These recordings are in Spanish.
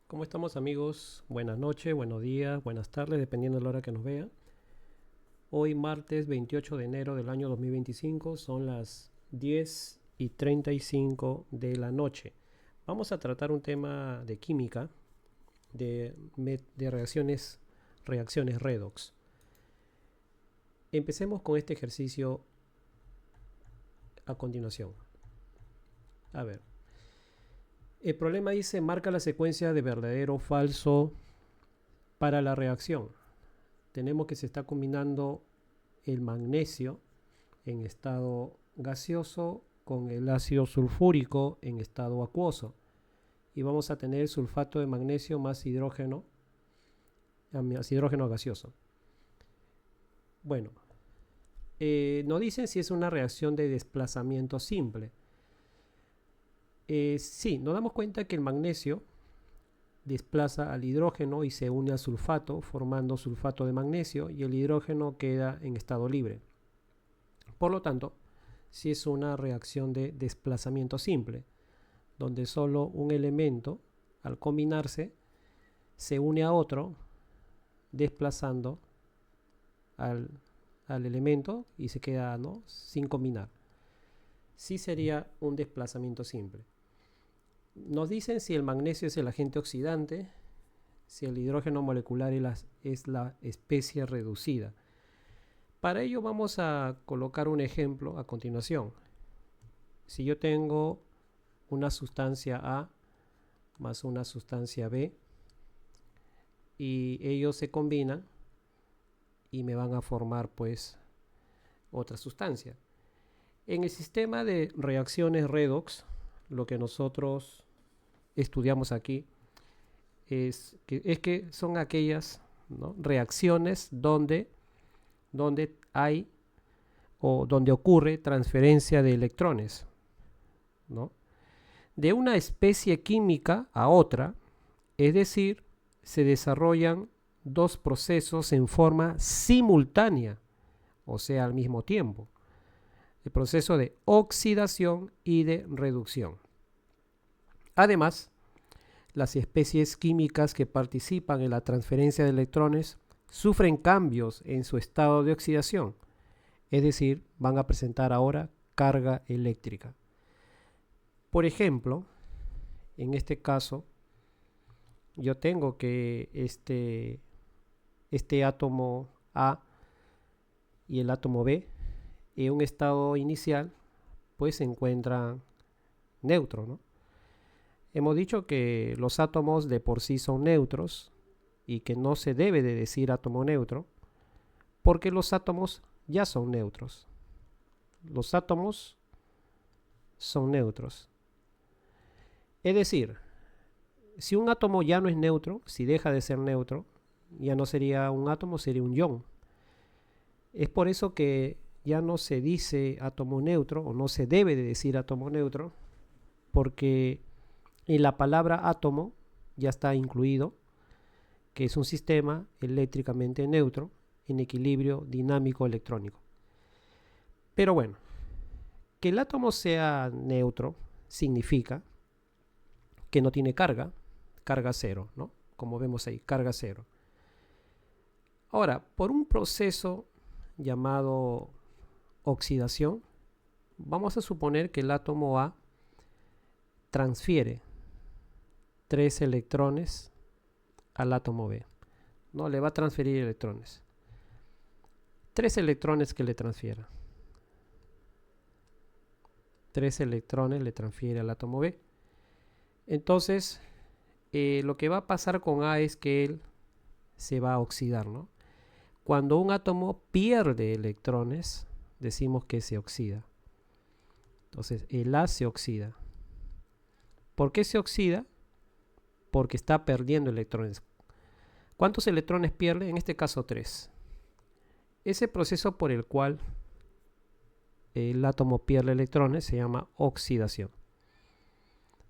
¿Cómo estamos, amigos? Buenas noches, buenos días, buenas tardes, dependiendo de la hora que nos vean. Hoy martes 28 de enero del año 2025 son las 10:35 de la noche. Vamos a tratar un tema de química, de reacciones redox. Empecemos con este ejercicio a continuación. A ver, el problema dice: marca la secuencia de verdadero o falso para la reacción. Tenemos que se está combinando el magnesio en estado gaseoso con el ácido sulfúrico en estado acuoso, y vamos a tener sulfato de magnesio más hidrógeno gaseoso. Bueno, nos dicen si es una reacción de desplazamiento simple. Sí, nos damos cuenta que el magnesio desplaza al hidrógeno y se une al sulfato, formando sulfato de magnesio, y el hidrógeno queda en estado libre. Por lo tanto, si es una reacción de desplazamiento simple, donde solo un elemento, al combinarse, se une a otro, desplazando al elemento y se queda, ¿no?, sin combinar. Sí sería un desplazamiento simple. Nos dicen si el magnesio es el agente oxidante, si el hidrógeno molecular es la especie reducida. Para ello vamos a colocar un ejemplo a continuación. Si yo tengo una sustancia A más una sustancia B y ellos se combinan y me van a formar pues otra sustancia. En el sistema de reacciones redox, lo que nosotros estudiamos aquí es que son aquellas, ¿no?, reacciones donde hay o donde ocurre transferencia de electrones, ¿no?, de una especie química a otra, es decir, se desarrollan dos procesos en forma simultánea, o sea, al mismo tiempo. El proceso de oxidación y de reducción. Además, las especies químicas que participan en la transferencia de electrones sufren cambios en su estado de oxidación, es decir, van a presentar ahora carga eléctrica. Por ejemplo, en este caso, yo tengo que este átomo A y el átomo B en un estado inicial pues se encuentran neutros, ¿no? Hemos dicho que los átomos de por sí son neutros y que no se debe de decir átomo neutro porque los átomos ya son neutros. Los átomos son neutros. Es decir, si un átomo ya no es neutro, si deja de ser neutro, ya no sería un átomo, sería un ion. Es por eso que ya no se dice átomo neutro, o no se debe de decir átomo neutro, porque en la palabra átomo ya está incluido que es un sistema eléctricamente neutro en equilibrio dinámico electrónico. Pero bueno, que el átomo sea neutro significa que no tiene carga cero, ¿no? Como vemos ahí, carga cero. Ahora, por un proceso llamado oxidación, vamos a suponer que el átomo A transfiere 3 electrones al átomo B. No, le va a transferir electrones. 3 electrones que le transfiera. 3 electrones le transfiere al átomo B. Entonces, lo que va a pasar con A es que él se va a oxidar, ¿no? Cuando un átomo pierde electrones, decimos que se oxida. Entonces, el A se oxida. ¿Por qué se oxida? Porque está perdiendo electrones. ¿Cuántos electrones pierde? En este caso 3. Ese proceso por el cual el átomo pierde electrones se llama oxidación.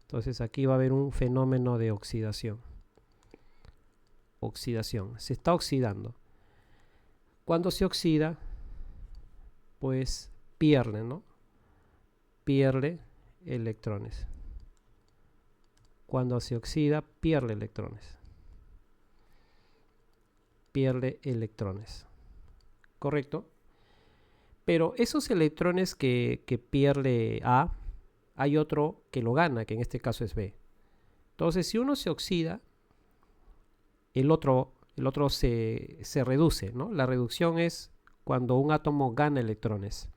Entonces aquí va a haber un fenómeno de oxidación. Oxidación. Se está oxidando. Cuando se oxida, pues pierde, ¿no? Pierde electrones. cuando se oxida, pierde electrones. Pierde electrones. ¿Correcto? Pero esos electrones que pierde A, hay otro que lo gana, que en este caso es B. Entonces, si uno se oxida, el otro se reduce, ¿no? La reducción es cuando un átomo gana electrones.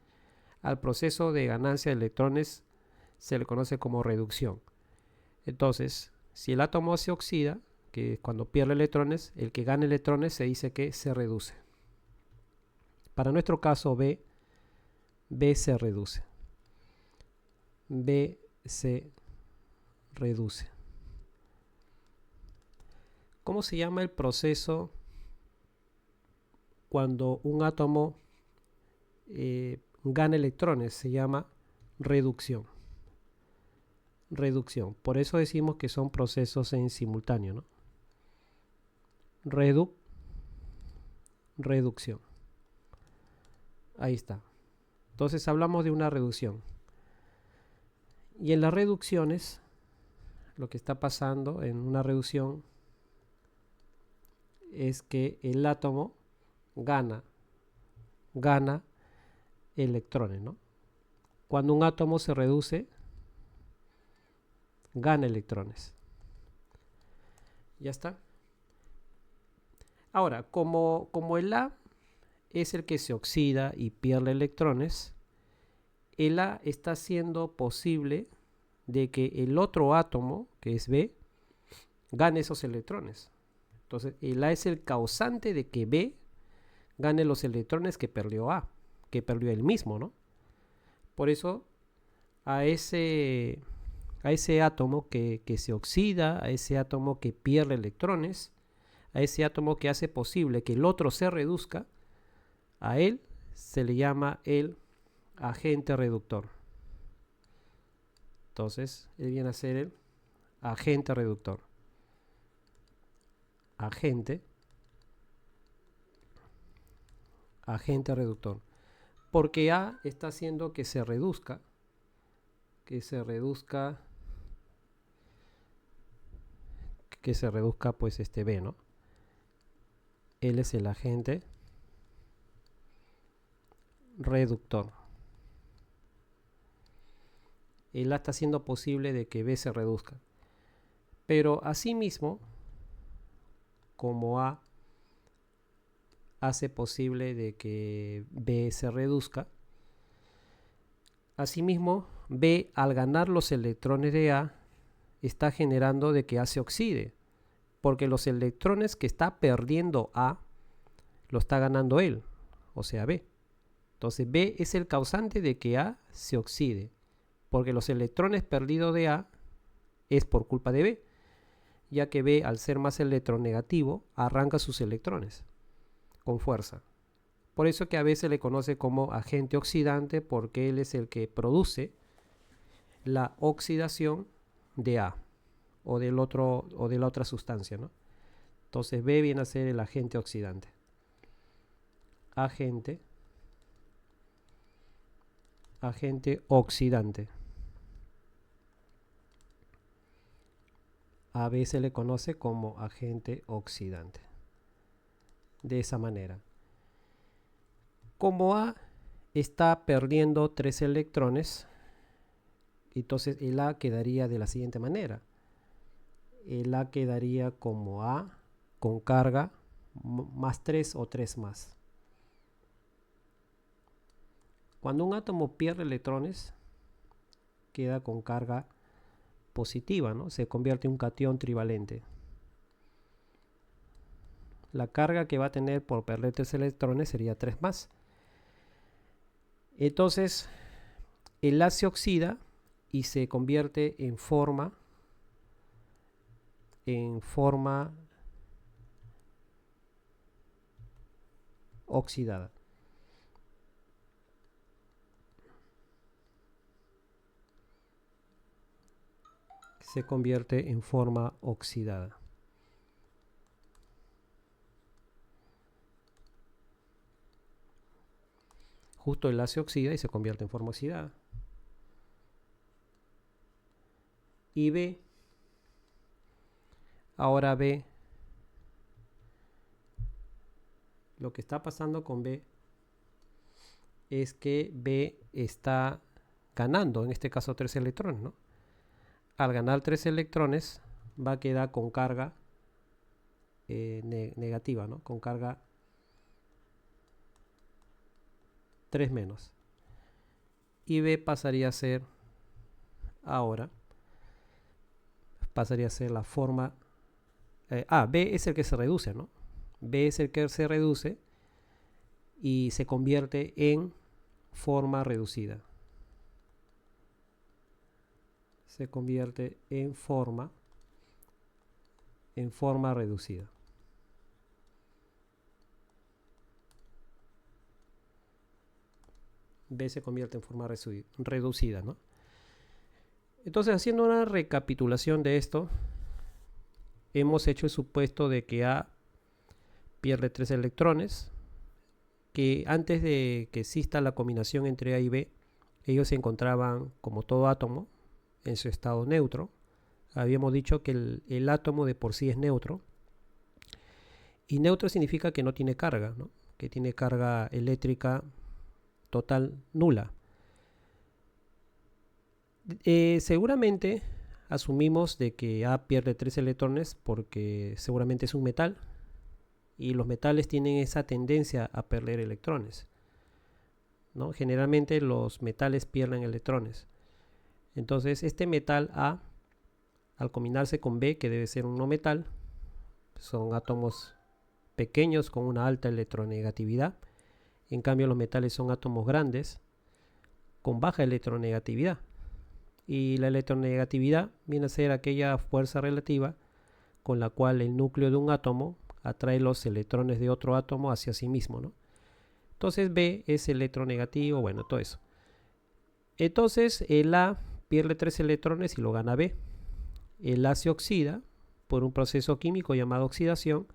Al proceso de ganancia de electrones se le conoce como reducción. Entonces, si el átomo se oxida, que es cuando pierde electrones, el que gana electrones se dice que se reduce. Para nuestro caso B se reduce. B se reduce. ¿Cómo se llama el proceso cuando un átomo gana electrones? Se llama reducción. Reducción. Por eso decimos que son procesos en simultáneo, ¿no? Reducción. Ahí está. Entonces hablamos de una reducción. Y en las reducciones, lo que está pasando en una reducción es que el átomo gana electrones, ¿no? Cuando un átomo se reduce, gana electrones. Ya está. Ahora, como el A es el que se oxida y pierde electrones, el A está haciendo posible de que el otro átomo, que es B, gane esos electrones. Entonces, el A es el causante de que B gane los electrones que perdió A, que perdió él mismo, ¿no? Por eso, a ese átomo que se oxida, a ese átomo que pierde electrones, a ese átomo que hace posible que el otro se reduzca, a él se le llama el agente reductor. Entonces, él viene a ser el agente reductor. Agente reductor. Porque A está haciendo que se reduzca, pues B, ¿no? Él es el agente reductor. Él está haciendo posible de que B se reduzca. Pero asimismo, como A hace posible de que B se reduzca, asimismo B, al ganar los electrones de A, está generando de que A se oxide, porque los electrones que está perdiendo A lo está ganando él, o sea B. Entonces B es el causante de que A se oxide, porque los electrones perdidos de A es por culpa de B, ya que B, al ser más electronegativo, arranca sus electrones con fuerza. Por eso que a veces se le conoce como agente oxidante, porque él es el que produce la oxidación de A o de la otra sustancia, ¿no? Entonces B viene a ser el agente oxidante. Agente oxidante. A B se le conoce como agente oxidante. De esa manera. Como A está perdiendo 3 electrones, entonces el A quedaría de la siguiente manera. El A quedaría como A con carga más 3 o 3 más. Cuando un átomo pierde electrones, queda con carga positiva, ¿no? Se convierte en un catión trivalente. La carga que va a tener por perder 3 electrones sería 3 más. Entonces, el A se oxida y se convierte en forma oxidada. Se convierte en forma oxidada. Justo el A se oxida y se convierte en forma oxidada. Y B Ahora B, lo que está pasando con B es que B está ganando, en este caso 3 electrones, ¿no? Al ganar 3 electrones va a quedar con carga negativa, ¿no? Con carga 3 menos. Y B pasaría a ser, ahora, pasaría a ser la forma... B es el que se reduce, ¿no? B es el que se reduce y se convierte en forma reducida. Se convierte en forma reducida. B se convierte en forma reducida, ¿no? Entonces, haciendo una recapitulación de esto, hemos hecho el supuesto de que A pierde 3 electrones, que antes de que exista la combinación entre A y B, ellos se encontraban, como todo átomo, en su estado neutro. Habíamos dicho que el átomo de por sí es neutro, y neutro significa que no tiene carga, ¿no? Que tiene carga eléctrica total nula. Seguramente asumimos de que A pierde 3 electrones porque seguramente es un metal, y los metales tienen esa tendencia a perder electrones, ¿no? Generalmente los metales pierden electrones. Entonces este metal A, al combinarse con B, que debe ser un no metal, son átomos pequeños con una alta electronegatividad. En cambio los metales son átomos grandes con baja electronegatividad. Y la electronegatividad viene a ser aquella fuerza relativa con la cual el núcleo de un átomo atrae los electrones de otro átomo hacia sí mismo, ¿no? Entonces B es electronegativo, bueno, todo eso. Entonces el A pierde 3 electrones y lo gana B. El A se oxida por un proceso químico llamado oxidación,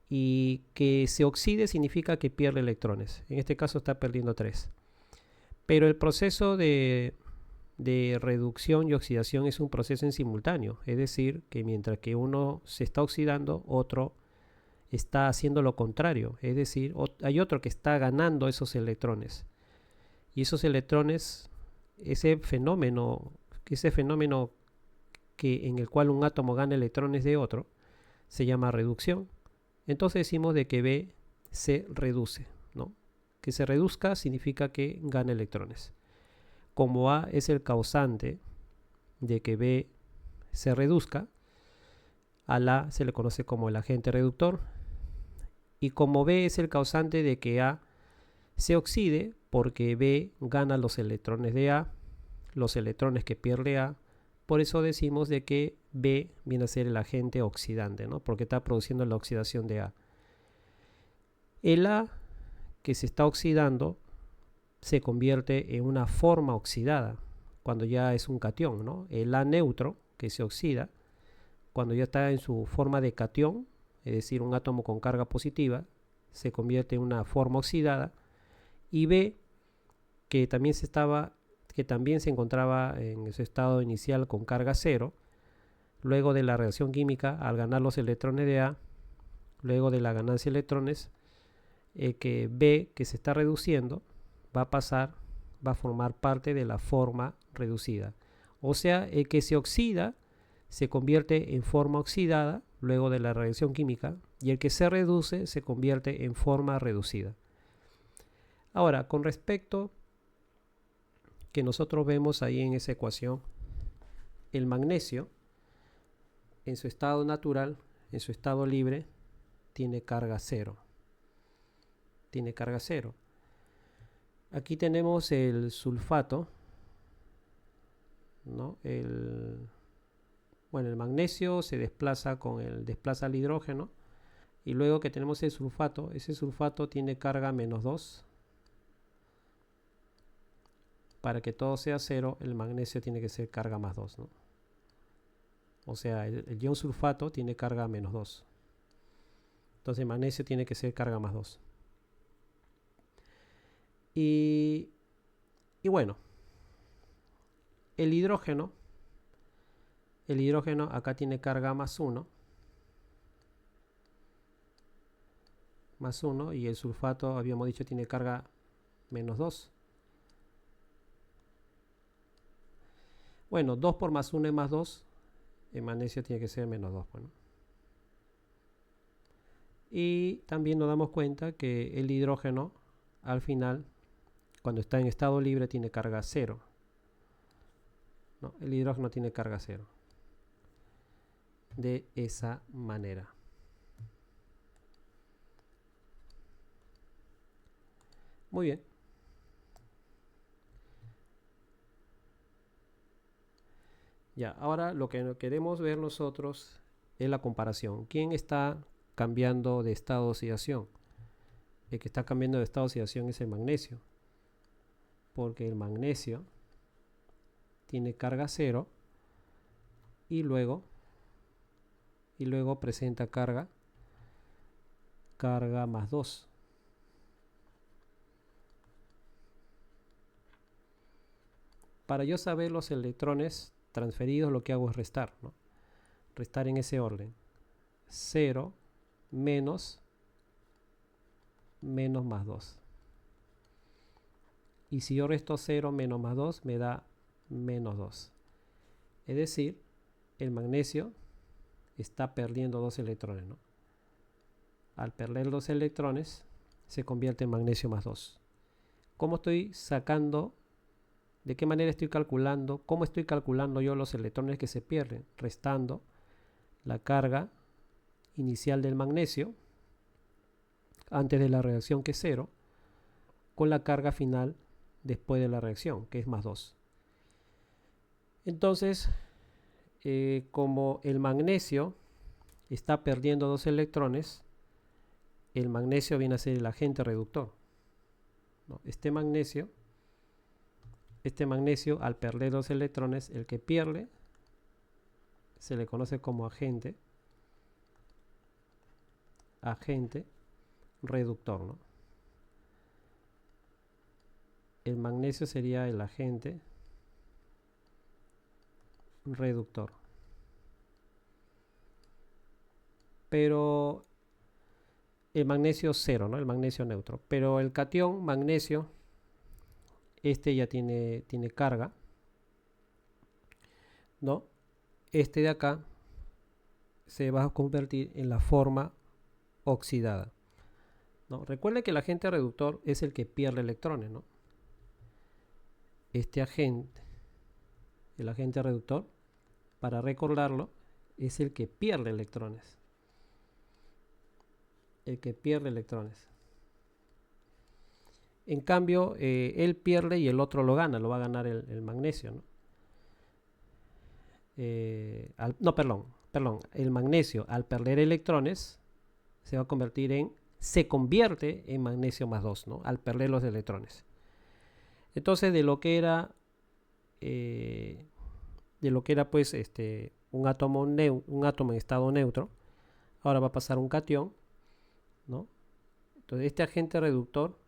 y que se oxide significa que pierde electrones. En este caso está perdiendo 3. Pero el proceso de reducción y oxidación es un proceso en simultáneo, es decir, que mientras que uno se está oxidando, otro está haciendo lo contrario, es decir, hay otro que está ganando esos electrones. Y esos electrones, ese fenómeno que en el cual un átomo gana electrones de otro, se llama reducción. Entonces decimos de que B se reduce, ¿no? Que se reduzca significa que gana electrones. Como A es el causante de que B se reduzca, al A se le conoce como el agente reductor. Y como B es el causante de que A se oxide, porque B gana los electrones de A, los electrones que pierde A, por eso decimos de que B viene a ser el agente oxidante, ¿no? Porque está produciendo la oxidación de A. El A que se está oxidando se convierte en una forma oxidada cuando ya es un catión, ¿no? El A neutro que se oxida, cuando ya está en su forma de catión, es decir, un átomo con carga positiva, se convierte en una forma oxidada. Y B, que también se encontraba en su estado inicial con carga cero, luego de la reacción química, al ganar los electrones de A, luego de la ganancia de electrones, que B, que se está reduciendo, va a formar parte de la forma reducida. O sea, el que se oxida se convierte en forma oxidada luego de la reacción química, y el que se reduce se convierte en forma reducida. Ahora, con respecto que nosotros vemos ahí en esa ecuación, el magnesio en su estado natural, en su estado libre, tiene carga cero. Tiene carga cero. Aquí tenemos el sulfato, ¿no? El magnesio se desplaza desplaza el hidrógeno, y luego que tenemos el sulfato, ese sulfato tiene carga menos 2. Para que todo sea cero, el magnesio tiene que ser carga más 2, ¿no? O sea, el ion sulfato tiene carga menos 2. Entonces el magnesio tiene que ser carga más 2. Y bueno, el hidrógeno acá tiene carga más 1. más 1 y el sulfato habíamos dicho tiene carga menos 2. Bueno, 2 por más 1 es más 2. El magnesio tiene que ser menos 2. Bueno. Y también nos damos cuenta que el hidrógeno al final, cuando está en estado libre, tiene carga 0. No, el hidrógeno tiene carga 0. De esa manera. Muy bien. Ya, ahora lo que queremos ver nosotros es la comparación. ¿Quién está cambiando de estado de oxidación? El que está cambiando de estado de oxidación es el magnesio. Porque el magnesio tiene carga 0 y luego presenta carga más 2. Para yo saber los electrones transferidos, lo que hago es restar, ¿no? Restar en ese orden. 0 menos más 2. Y si yo resto 0 menos más 2, me da menos 2. Es decir, el magnesio está perdiendo 2 electrones, ¿no? Al perder 2 electrones, se convierte en magnesio más 2. ¿Cómo estoy sacando? ¿De qué manera estoy calculando? ¿Cómo estoy calculando yo los electrones que se pierden? Restando la carga inicial del magnesio antes de la reacción, que es 0, con la carga final después de la reacción, que es más 2. Entonces, como el magnesio está perdiendo 2 electrones, el magnesio viene a ser el agente reductor, ¿no? Este magnesio, al perder 2 electrones, el que pierde se le conoce como agente reductor, ¿no? El magnesio sería el agente reductor. Pero el magnesio 0, ¿no? El magnesio neutro. Pero el catión magnesio, este ya tiene carga, ¿no? Este de acá se va a convertir en la forma oxidada, ¿no? Recuerden que el agente reductor es el que pierde electrones, ¿no? Este agente, el agente reductor, para recordarlo, es el que pierde electrones. El que pierde electrones. En cambio, él pierde y el otro lo gana, lo va a ganar el magnesio, ¿no? Perdón, el magnesio al perder electrones se convierte en magnesio más 2, ¿no? Al perder los electrones. Entonces, de lo que era pues un átomo en estado neutro, ahora va a pasar un catión, ¿no? Entonces, este agente reductor,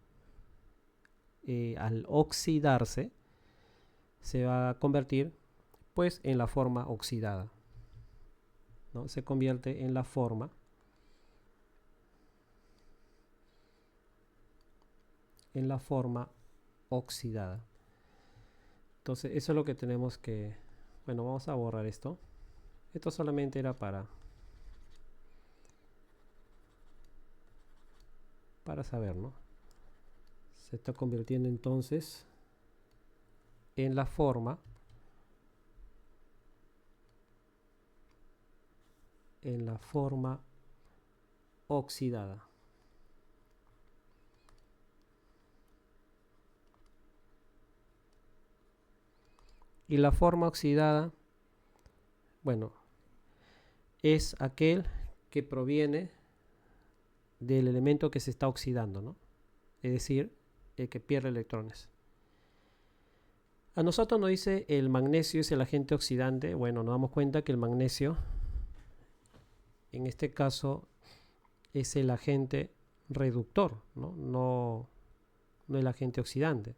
al oxidarse, se va a convertir pues en la forma oxidada, ¿no? Se convierte en la forma oxidada. Entonces eso es lo que tenemos que, bueno, vamos a borrar esto. Esto solamente era para saber, ¿no? Se está convirtiendo entonces en la forma oxidada. Y la forma oxidada, bueno, es aquel que proviene del elemento que se está oxidando, ¿no? Es decir, el que pierde electrones. A nosotros nos dice el magnesio es el agente oxidante. Bueno, nos damos cuenta que el magnesio, en este caso, es el agente reductor, ¿no? No el agente oxidante.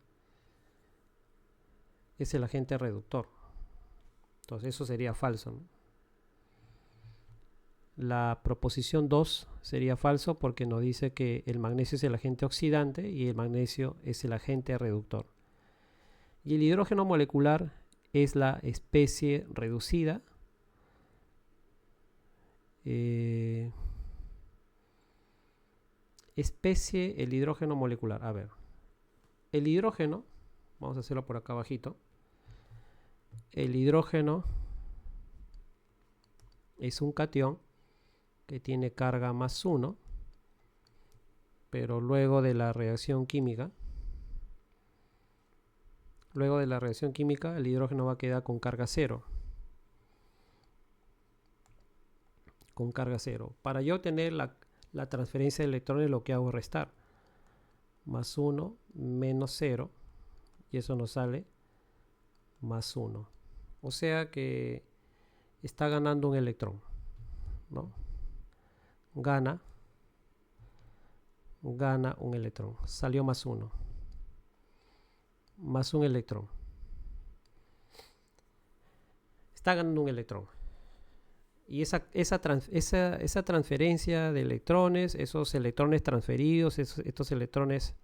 Es el agente reductor. Entonces eso sería falso, ¿no? La proposición 2 sería falso porque nos dice que el magnesio es el agente oxidante y el magnesio es el agente reductor. Y el hidrógeno molecular es la especie reducida. Especie, el hidrógeno molecular. A ver, el hidrógeno, vamos a hacerlo por acá abajito. El hidrógeno es un catión que tiene carga +1, pero luego de la reacción química, el hidrógeno va a quedar con carga 0. Con carga 0. Para yo tener la transferencia de electrones, lo que hago es restar. +1 menos 0, y eso nos sale +1. O sea que está ganando un electrón, ¿no? Gana un electrón. Salió +1. Más un electrón. Está ganando un electrón. Y esa transferencia de electrones, esos electrones transferidos, estos electrones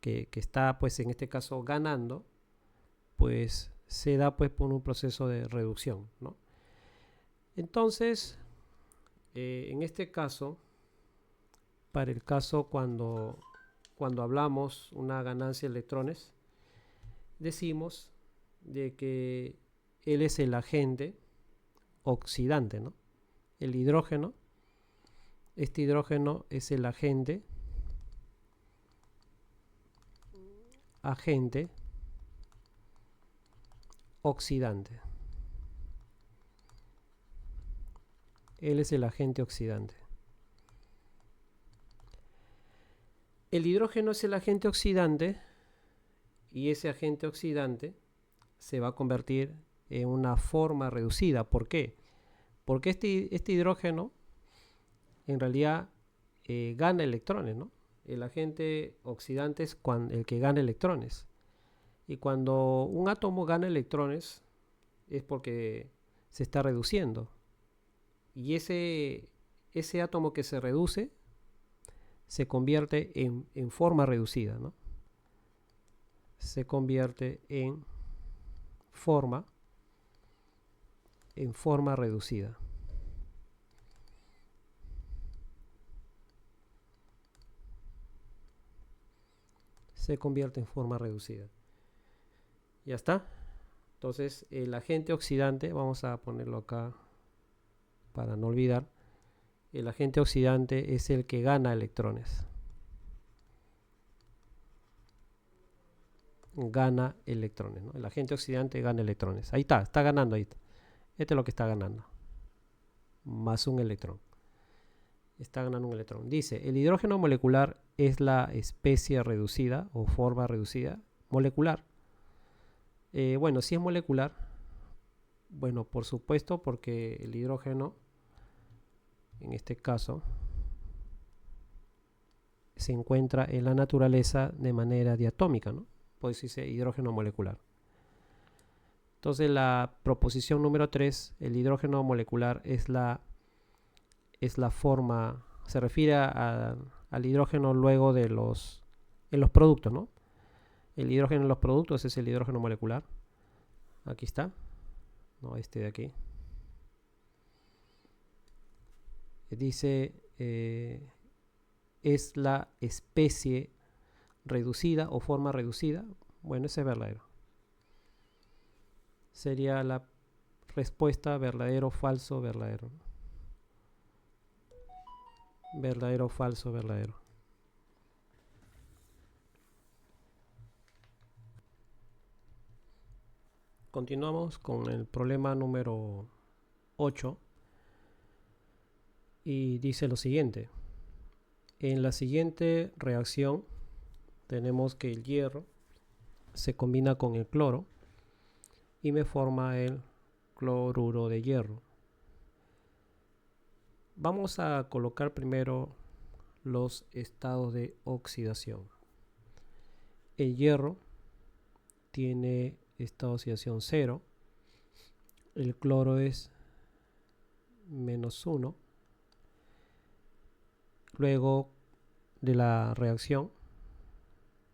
que está, pues en este caso, ganando, pues se da pues por un proceso de reducción, ¿no? Entonces, en este caso, para el caso cuando hablamos una ganancia de electrones, decimos de que él es el agente oxidante, ¿no? El hidrógeno, este hidrógeno es el agente oxidante. Él es el agente oxidante. El hidrógeno es el agente oxidante y ese agente oxidante se va a convertir en una forma reducida. ¿Por qué? Porque este hidrógeno en realidad gana electrones, ¿no? El agente oxidante es el que gana electrones. Y cuando un átomo gana electrones es porque se está reduciendo. Y ese átomo que se reduce se convierte en forma reducida, ¿no? Se convierte en forma reducida. Se convierte en forma reducida. Ya está. Entonces el agente oxidante, vamos a ponerlo acá para no olvidar, el agente oxidante es el que gana electrones. Gana electrones, ¿no? El agente oxidante gana electrones. Ahí está ganando ahí. Este es lo que está ganando. Más un electrón. Está ganando un electrón. Dice, el hidrógeno molecular es la especie reducida o forma reducida molecular. Bueno, si es molecular, bueno, por supuesto, porque el hidrógeno, en este caso, se encuentra en la naturaleza de manera diatómica, ¿no? Puede decirse hidrógeno molecular. Entonces la proposición número 3, el hidrógeno molecular es la forma, se refiere al hidrógeno luego en los productos, ¿no? El hidrógeno en los productos es el hidrógeno molecular. Aquí está. No, este de aquí. Dice, es la especie reducida o forma reducida. Bueno, ese es verdadero. Sería la respuesta verdadero, falso, verdadero. Verdadero, falso, verdadero. Continuamos con el problema número 8 y dice lo siguiente. En la siguiente reacción tenemos que el hierro se combina con el cloro y me forma el cloruro de hierro. Vamos a colocar primero los estados de oxidación. El hierro tiene estado de oxidación 0. El cloro es menos 1. Luego de la reacción,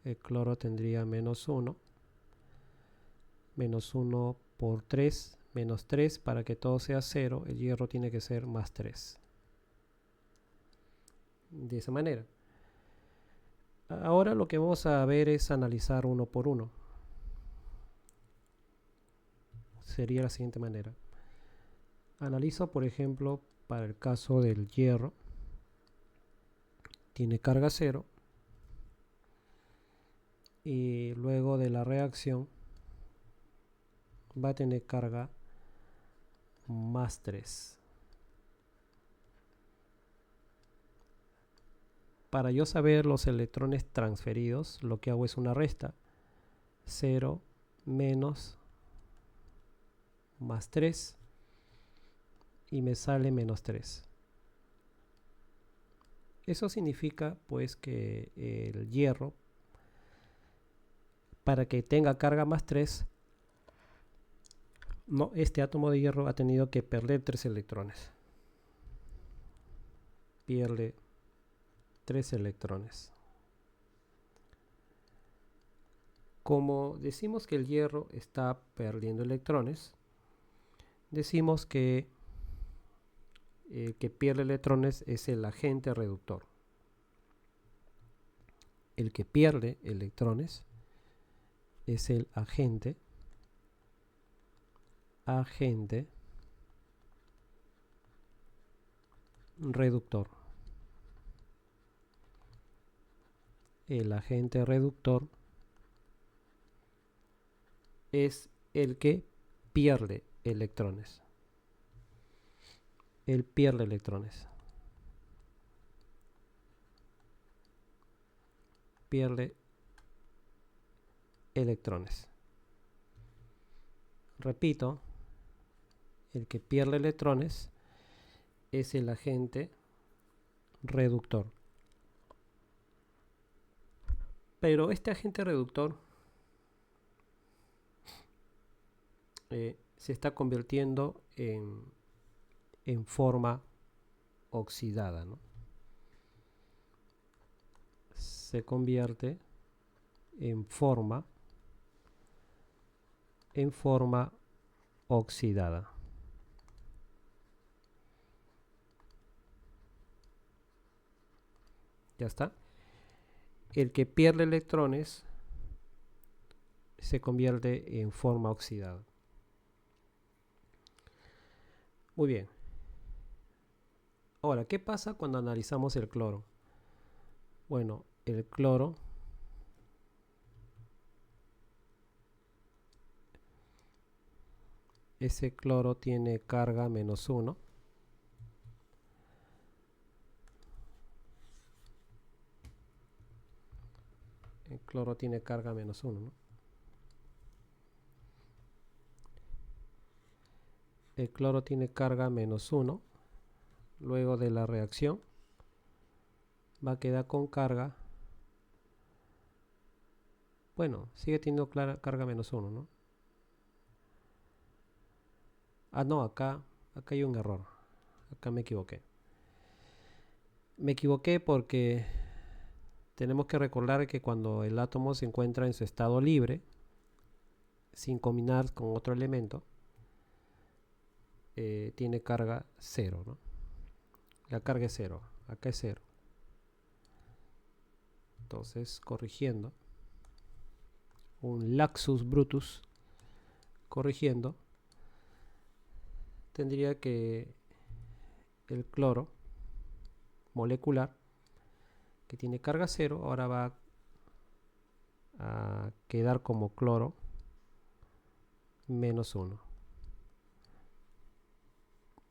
el cloro tendría menos 1. Menos 1 por 3, menos 3. Para que todo sea 0, el hierro tiene que ser más 3. De esa manera. Ahora lo que vamos a ver es analizar uno por uno. Sería la siguiente manera. Analizo, por ejemplo, para el caso del hierro. Tiene carga 0. Y luego de la reacción va a tener carga más 3. Para yo saber los electrones transferidos, lo que hago es una resta. 0 menos más 3 y me sale menos 3. Eso significa pues que el hierro, para que tenga carga más 3, este átomo de hierro ha tenido que perder 3 electrones. Pierde 3 electrones. Como decimos que el hierro está perdiendo electrones, decimos que el que pierde electrones es el agente reductor. El que pierde electrones es el agente reductor. El agente reductor es el que pierde electrones. Él pierde electrones. Pierde electrones. Repito, el que pierde electrones es el agente reductor. Pero este agente reductor se está convirtiendo en forma oxidada, ¿no? Se convierte en forma oxidada. Ya está. El que pierde electrones se convierte en forma oxidada. Muy bien. Ahora, ¿qué pasa cuando analizamos el cloro? Bueno, el cloro ese cloro tiene carga menos 1. El cloro tiene carga menos 1, ¿no? El cloro tiene carga menos 1. Luego de la reacción va a quedar con carga. Bueno, sigue teniendo carga menos 1, ¿no? Ah, no, acá hay un error. Acá me equivoqué. Me equivoqué porque tenemos que recordar que cuando el átomo se encuentra en su estado libre, sin combinar con otro elemento, tiene carga 0, ¿no? La carga es 0, acá es 0. Entonces, corrigiendo, un laxus brutus, corrigiendo, tendría que el cloro molecular, que tiene carga 0, ahora va a quedar como cloro menos 1.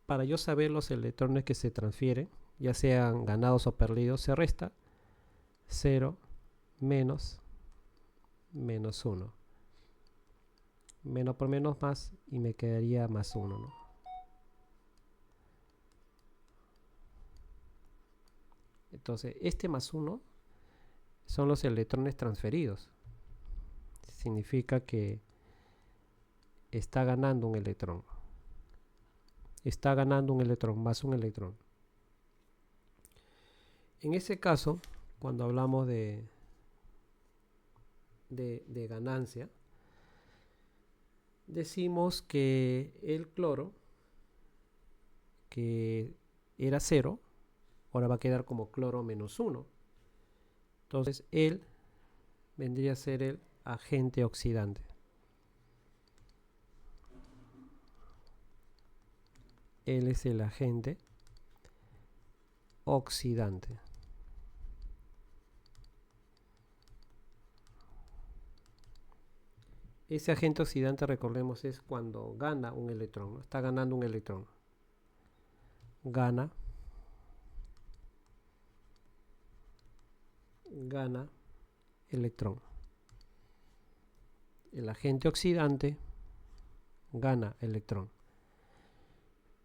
Para yo saber los electrones que se transfieren, ya sean ganados o perdidos, se resta 0 menos 1. Menos por menos más y me quedaría más 1, ¿no? Entonces, este más 1 son los electrones transferidos. Significa que está ganando un electrón. está ganando un electrón, más un electrón. En ese caso, cuando hablamos de ganancia, decimos que el cloro, que era 0, ahora va a quedar como cloro menos 1. Entonces él vendría a ser el agente oxidante. Él es el agente oxidante. Ese agente oxidante, recordemos, es cuando gana un electrón, ¿no? Está ganando un electrón. Gana electrón. El agente oxidante gana electrón.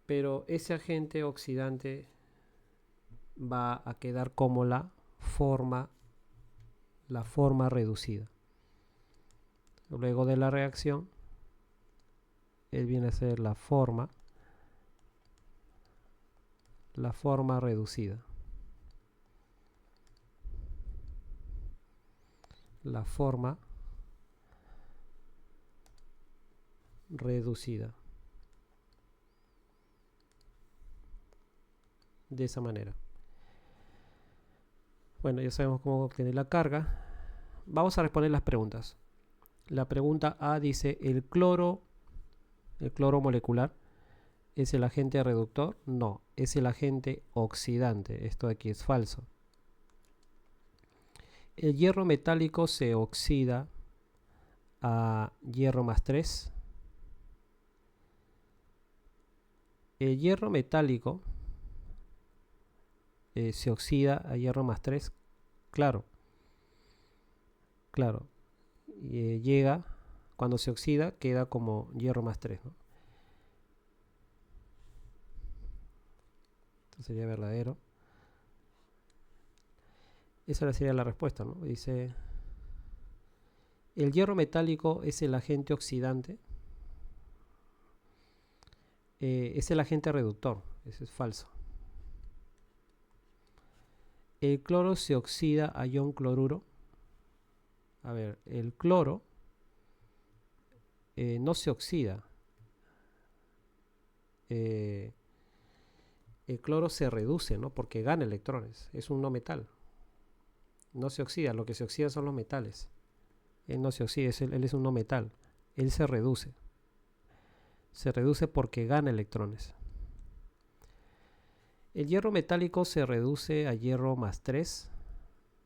Pero ese agente oxidante va a quedar como la forma reducida. Luego de la reacción, él viene a ser la forma reducida. La forma reducida. De esa manera. Bueno, ya sabemos cómo obtener la carga. Vamos a responder las preguntas. La pregunta A dice, ¿el cloro molecular es el agente reductor? No, es el agente oxidante. Esto de aquí es falso. El hierro metálico se oxida a hierro más 3. El hierro metálico se oxida a hierro más 3. Claro. Llega, cuando se oxida, queda como hierro más 3, ¿no? Esto sería verdadero. Esa sería la respuesta, ¿no? Dice, el hierro metálico es el agente oxidante. Es el agente reductor. Eso es falso. El cloro se oxida a ion cloruro. A ver, el cloro no se oxida. El cloro se reduce, ¿no? Porque gana electrones. Es un no metal. No se oxida. Lo que se oxida son los metales. Él no se oxida. Él es un no metal. Él se reduce. Se reduce porque gana electrones. El hierro metálico se reduce a hierro más 3.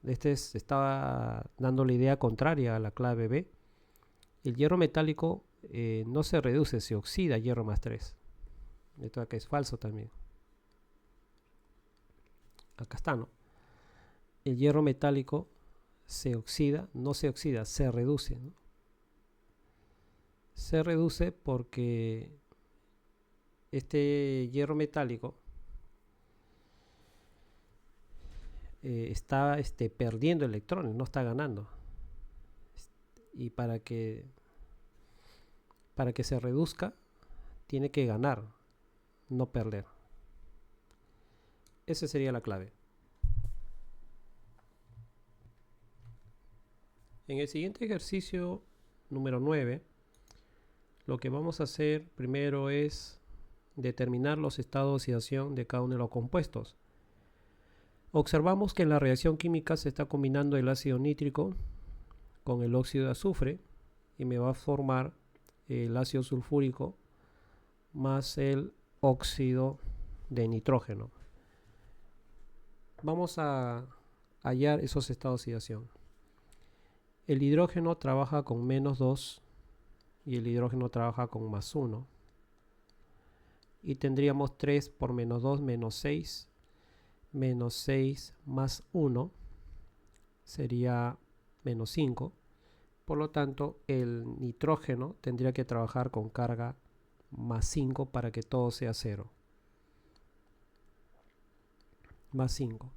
Estaba dando la idea contraria a la clave B. El hierro metálico no se reduce, se oxida a hierro más 3. Esto acá es falso también. Acá está, ¿no? El hierro metálico se oxida, no se oxida, se reduce, ¿no? Se reduce porque este hierro metálico está perdiendo electrones, no está ganando. Y para que se reduzca, tiene que ganar, no perder. Esa sería la clave. En el siguiente ejercicio, número 9, lo que vamos a hacer primero es determinar los estados de oxidación de cada uno de los compuestos. Observamos que en la reacción química se está combinando el ácido nítrico con el óxido de azufre y me va a formar el ácido sulfúrico más el óxido de nitrógeno. Vamos a hallar esos estados de oxidación. El hidrógeno trabaja con menos 2 y el hidrógeno trabaja con más 1. Y tendríamos 3 por menos 2 menos 6. Menos 6 más 1 sería menos 5. Por lo tanto, el nitrógeno tendría que trabajar con carga más 5 para que todo sea 0. Más 5.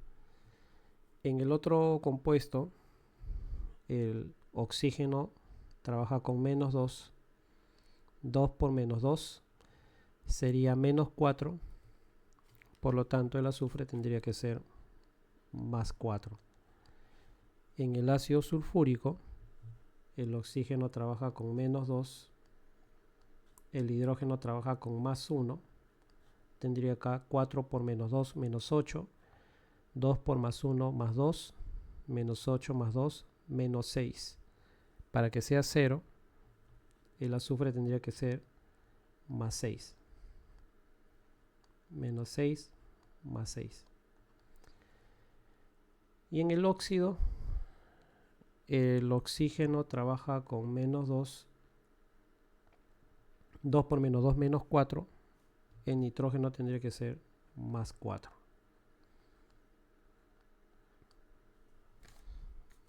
En el otro compuesto, el oxígeno trabaja con menos 2. 2 por menos 2 sería menos 4, por lo tanto el azufre tendría que ser más 4. En el ácido sulfúrico, el oxígeno trabaja con menos 2, el hidrógeno trabaja con más 1, tendría acá 4 por menos 2, menos 8, 2 por más 1, más 2, menos 8 más 2, menos 6. Para que sea 0, el azufre tendría que ser más 6. Menos 6 más 6. Y en el óxido, el oxígeno trabaja con menos 2. 2 por menos 2, menos 4. El nitrógeno tendría que ser más 4.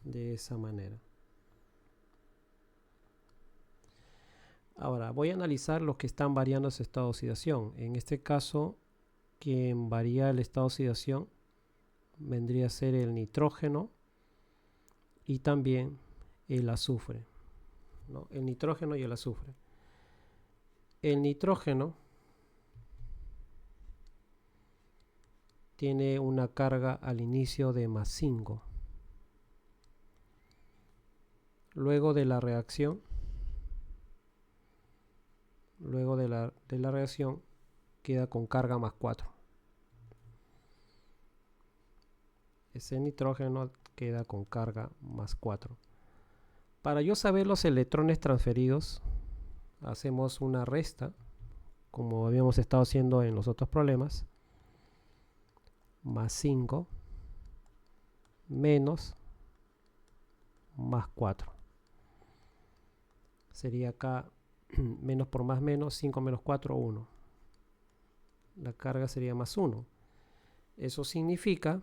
De esa manera. Ahora voy a analizar los que están variando ese estado de oxidación. En este caso, quien varía el estado de oxidación vendría a ser el nitrógeno y también el azufre, ¿no? El nitrógeno y el azufre. El nitrógeno tiene una carga al inicio de más 5. Luego de la reacción, queda con carga más 4. Ese nitrógeno queda con carga más 4. Para yo saber los electrones transferidos, hacemos una resta, como habíamos estado haciendo en los otros problemas. Más 5 menos más 4. Sería acá menos por más menos, 5 menos 4, 1. La carga sería más 1. Eso significa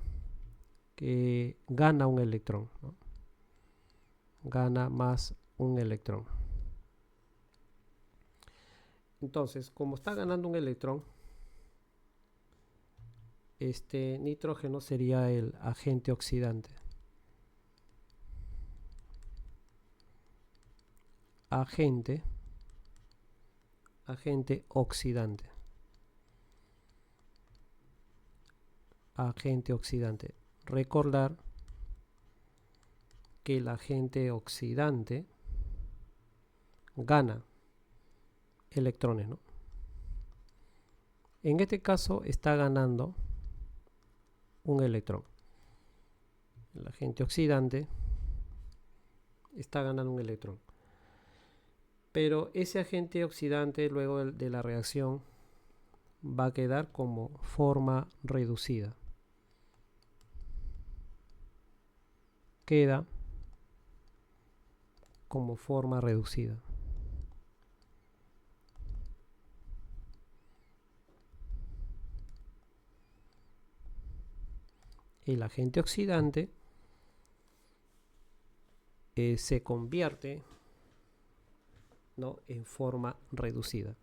que gana un electrón, ¿no? Gana más un electrón. Entonces, como está ganando un electrón, este nitrógeno sería el agente oxidante. Agente oxidante. Agente oxidante. Recordar que el agente oxidante gana electrones, ¿no? En este caso está ganando un electrón. El agente oxidante está ganando un electrón. Pero ese agente oxidante luego de la reacción va a quedar como forma reducida. Queda como forma reducida. El agente oxidante se convierte, ¿no?, en forma reducida.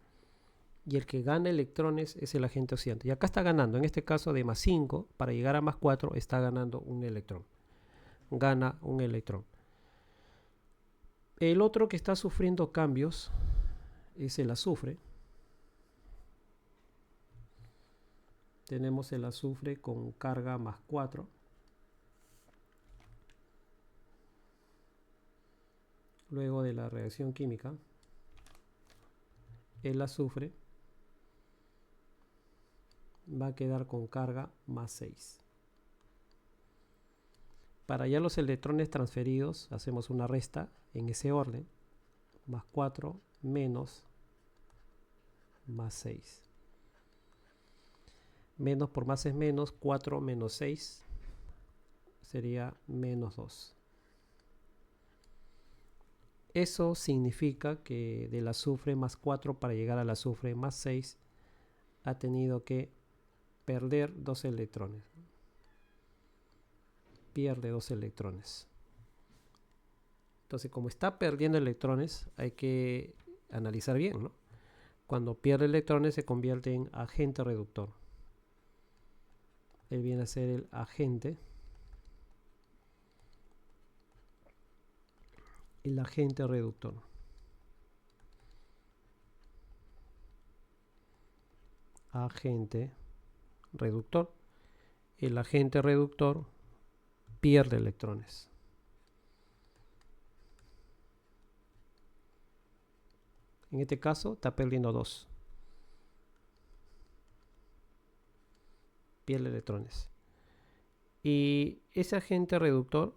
Y el que gana electrones es el agente oxidante. Y acá está ganando, en este caso de más 5, para llegar a más 4, está ganando un electrón. Gana un electrón. El otro que está sufriendo cambios es el azufre. Tenemos el azufre con carga más 4. Luego de la reacción química, el azufre va a quedar con carga más 6. Para ya los electrones transferidos, hacemos una resta en ese orden. Más 4 menos más 6. Menos por más es menos, 4 menos 6 sería menos 2. Eso significa que del azufre más 4 para llegar al azufre más 6 ha tenido que perder 2 electrones. Pierde 2 electrones. Entonces, como está perdiendo electrones, hay que analizar bien, ¿no? Cuando pierde electrones se convierte en agente reductor. Él viene a ser el agente reductor. agente reductor. El agente reductor pierde electrones. En este caso está perdiendo 2. Pierde electrones. Y ese agente reductor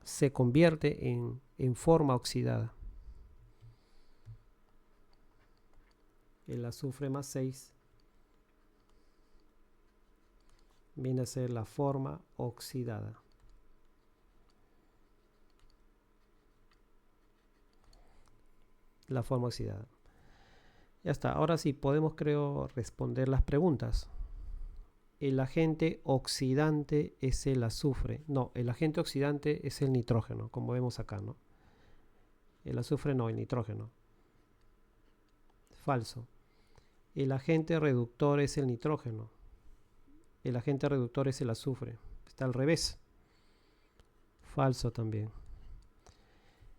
se convierte en forma oxidada. El azufre más 6 viene a ser la forma oxidada. La forma oxidada. Ya está. Ahora sí podemos, creo, responder las preguntas. El agente oxidante es el azufre. No, el agente oxidante es el nitrógeno, como vemos acá, ¿no? El azufre no, el nitrógeno. Falso. El agente reductor es el nitrógeno. El agente reductor es el azufre. Está al revés. Falso también.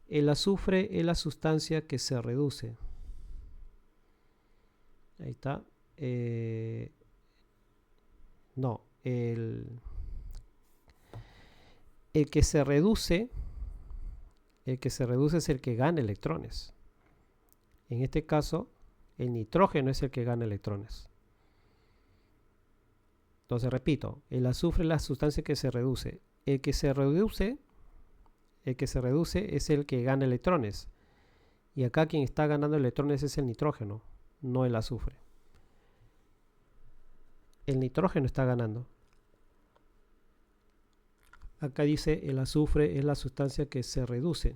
El azufre es la sustancia que se reduce. Ahí está. No, el que se reduce, es el que gana electrones. En este caso, el nitrógeno es el que gana electrones. Entonces, repito, el azufre es la sustancia que se reduce. El que se reduce es el que gana electrones. Y acá quien está ganando electrones es el nitrógeno, no el azufre. El nitrógeno está ganando. Acá dice el azufre es la sustancia que se reduce.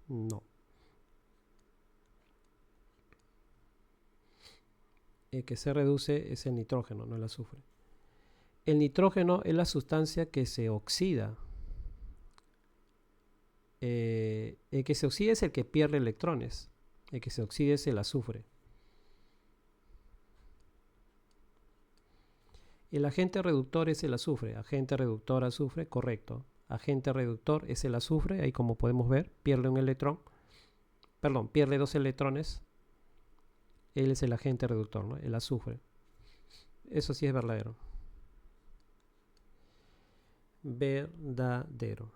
No. El que se reduce es el nitrógeno, no el azufre. El nitrógeno es la sustancia que se oxida. El que se oxida es el que pierde electrones. El que se oxida es el azufre. El agente reductor es el azufre. Agente reductor, azufre, correcto. Agente reductor es el azufre. Ahí como podemos ver, pierde un electrón. Perdón, pierde 2 electrones. Él es el agente reductor, ¿no? El azufre. Eso sí es verdadero. Verdadero.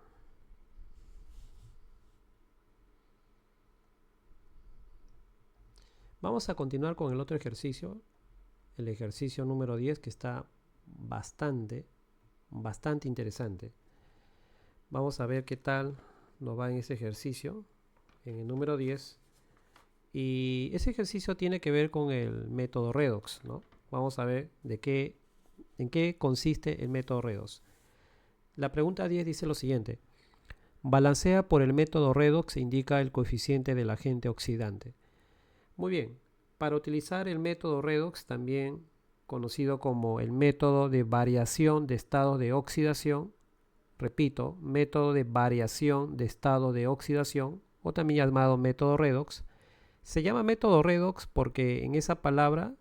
Vamos a continuar con el otro ejercicio. El ejercicio número 10, que está bastante interesante. Vamos a ver qué tal nos va en ese ejercicio, en el número 10. Y ese ejercicio tiene que ver con el método redox, ¿no? Vamos a ver en qué consiste el método redox. La pregunta 10 dice lo siguiente. Balancea por el método redox e indica el coeficiente del agente oxidante. Muy bien. Para utilizar el método redox, también conocido como el método de variación de estado de oxidación, repito, método de variación de estado de oxidación, o también llamado método redox, se llama método redox porque en esa palabra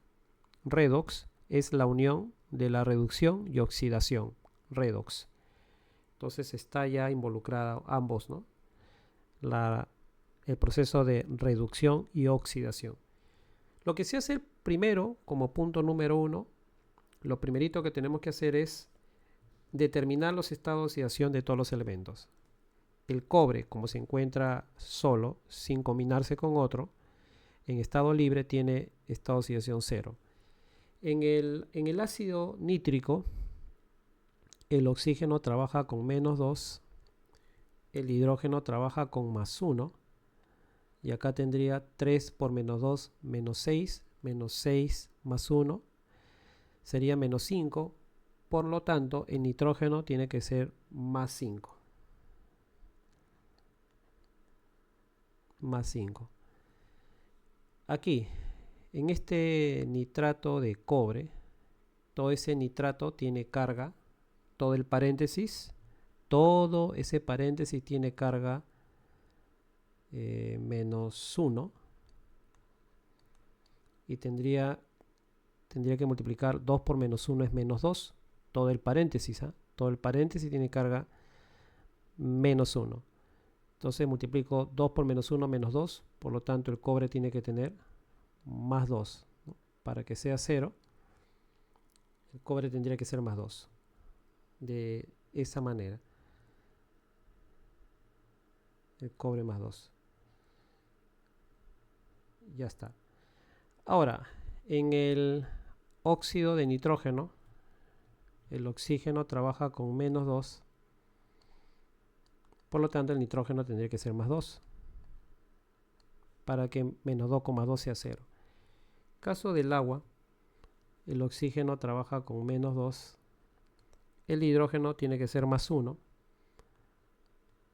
redox es la unión de la reducción y oxidación, redox. Entonces está ya involucrada ambos, ¿no? El proceso de reducción y oxidación. Lo que se hace primero, como punto número 1, lo primerito que tenemos que hacer es determinar los estados de oxidación de todos los elementos. El cobre, como se encuentra solo, sin combinarse con otro, en estado libre tiene estado de oxidación 0. En el ácido nítrico, el oxígeno trabaja con -2, el hidrógeno trabaja con +1, y acá tendría 3 por -2, -6, -6 más 1, sería -5, por lo tanto el nitrógeno tiene que ser +5. +5. Aquí, en este nitrato de cobre, todo ese nitrato tiene carga, todo ese paréntesis tiene carga -1, y tendría que multiplicar 2 por -1 es -2, todo el paréntesis, todo el paréntesis tiene carga -1. Entonces multiplico 2 por -1 -2, por lo tanto el cobre tiene que tener +2, ¿no? para que sea 0, el cobre tendría que ser más 2. De esa manera. El cobre más 2. Ya está. Ahora, en el óxido de nitrógeno, el oxígeno trabaja con menos 2. Por lo tanto, el nitrógeno tendría que ser más 2. Para que menos 2,2 sea 0. Caso del agua, el oxígeno trabaja con menos 2. El hidrógeno tiene que ser más 1.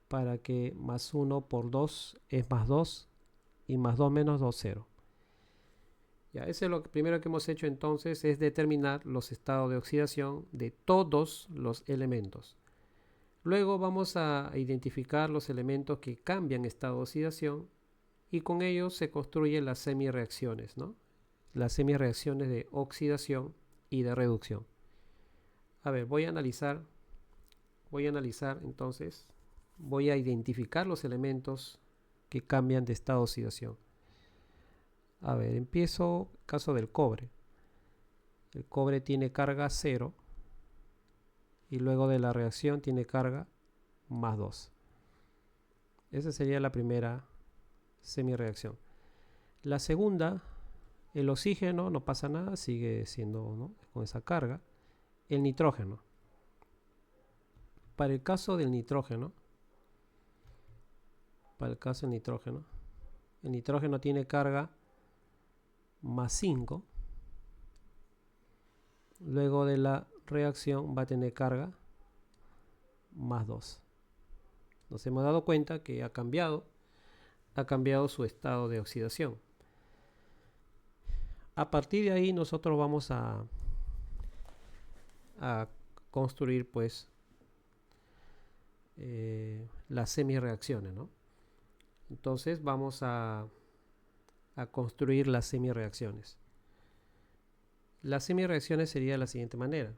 Para que más 1 por 2 es más 2. Y más 2 menos 2, 0. Ya, ese es lo primero que hemos hecho entonces, es determinar los estados de oxidación de todos los elementos. Luego vamos a identificar los elementos que cambian estado de oxidación y con ellos se construyen las semireacciones, ¿no? Las semireacciones de oxidación y de reducción. A ver, voy a analizar entonces, voy a identificar los elementos que cambian de estado de oxidación. A ver, empiezo caso del cobre. El cobre tiene carga 0 y luego de la reacción tiene carga más 2. Esa sería la primera semireacción. La segunda, el oxígeno, no pasa nada, sigue siendo, ¿no?, con esa carga. El nitrógeno. Para el caso del nitrógeno, el nitrógeno tiene carga más 5. Luego de la reacción va a tener carga más 2. Nos hemos dado cuenta que ha cambiado su estado de oxidación. A partir de ahí nosotros vamos a construir pues las semireacciones, ¿no? Entonces vamos a construir las semireacciones. Las semireacciones sería de la siguiente manera.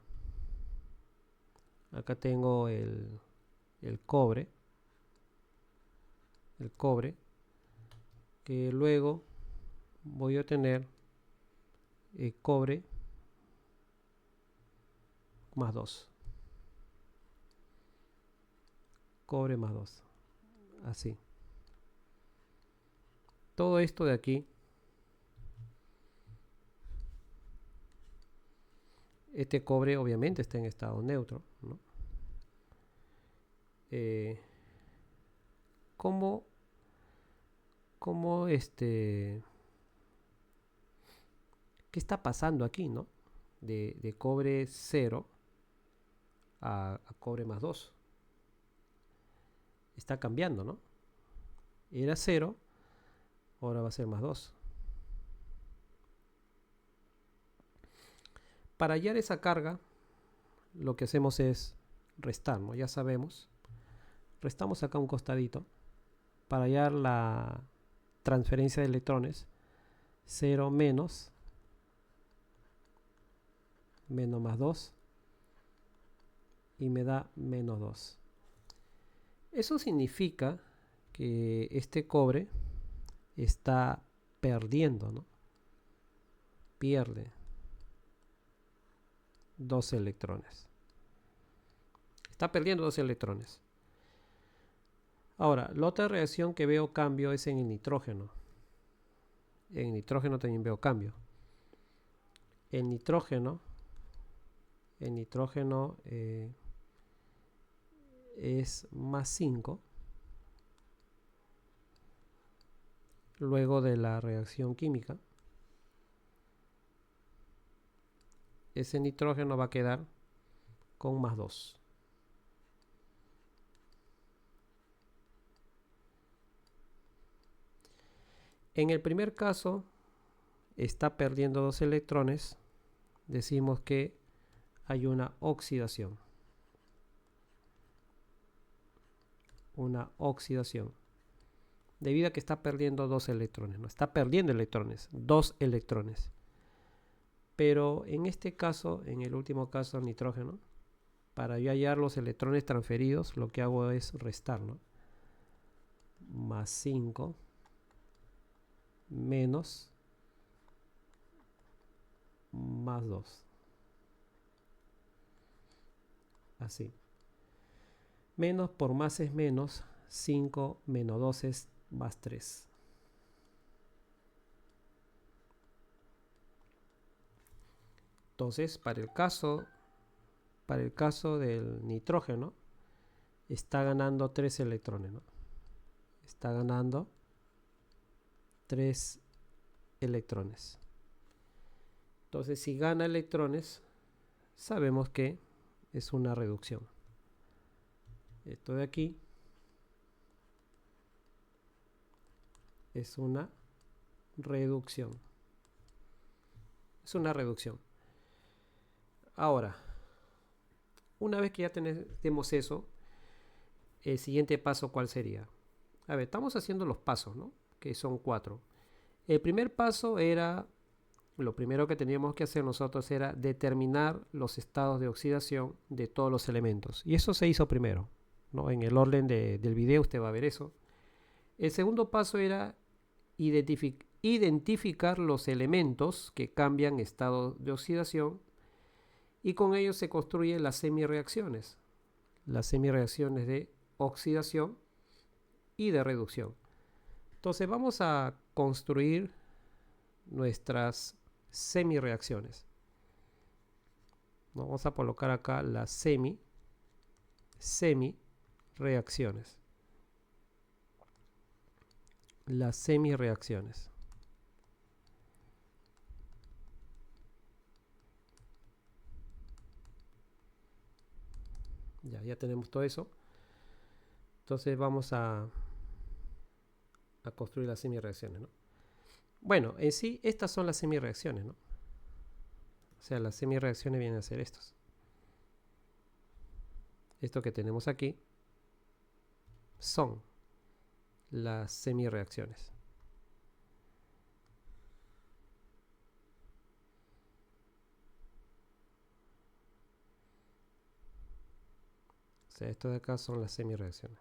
Acá tengo el cobre, que luego voy a tener el cobre más 2. Cobre más 2. Así. Todo esto de aquí, este cobre obviamente está en estado neutro, ¿no? ¿Qué está pasando aquí, no? De cobre 0 a cobre más 2. Está cambiando, ¿no? Era 0, ahora va a ser más 2. Para hallar esa carga, lo que hacemos es restar, ¿no? Ya sabemos. Restamos acá un costadito para hallar la transferencia de electrones. 0 menos más 2 y me da menos 2. Eso significa que este cobre está perdiendo, ¿no? Pierde 2 electrones. Está perdiendo 2 electrones. Ahora, la otra reacción que veo cambio es en el nitrógeno. En el nitrógeno también veo cambio. El nitrógeno es más 5. Luego de la reacción química, ese nitrógeno va a quedar con más 2. En el primer caso, está perdiendo 2 electrones. Decimos que hay una oxidación. Una oxidación. Debido a que está perdiendo 2 electrones. No está perdiendo electrones, 2 electrones. Pero en este caso, en el último caso, el nitrógeno, para yo hallar los electrones transferidos, lo que hago es restar, ¿no? Más 5 menos más 2. Así. Menos por más es menos. 5 menos 2 es más 3. Entonces, para el caso del nitrógeno, está ganando 3 electrones, ¿no? Está ganando 3 electrones. Entonces, si gana electrones, sabemos que es una reducción. Esto de aquí es una reducción. Es una reducción. Ahora, una vez que ya tenemos eso, el siguiente paso, ¿cuál sería? A ver, estamos haciendo los pasos, ¿no? Que son 4. El primer paso era, lo primero que teníamos que hacer nosotros era determinar los estados de oxidación de todos los elementos. Y eso se hizo primero, ¿no? En el orden del video usted va a ver eso. El segundo paso era identificar los elementos que cambian estado de oxidación, y con ellos se construyen las semireacciones de oxidación y de reducción. Entonces vamos a construir nuestras semireacciones. Vamos a colocar acá las semireacciones. Las semireacciones. Ya tenemos todo eso. Entonces vamos a construir las semireacciones, ¿no? Bueno, en sí, estas son las semireacciones, ¿no? O sea, las semireacciones vienen a ser estos. Esto que tenemos aquí son las semireacciones. O sea, esto de acá son las semireacciones.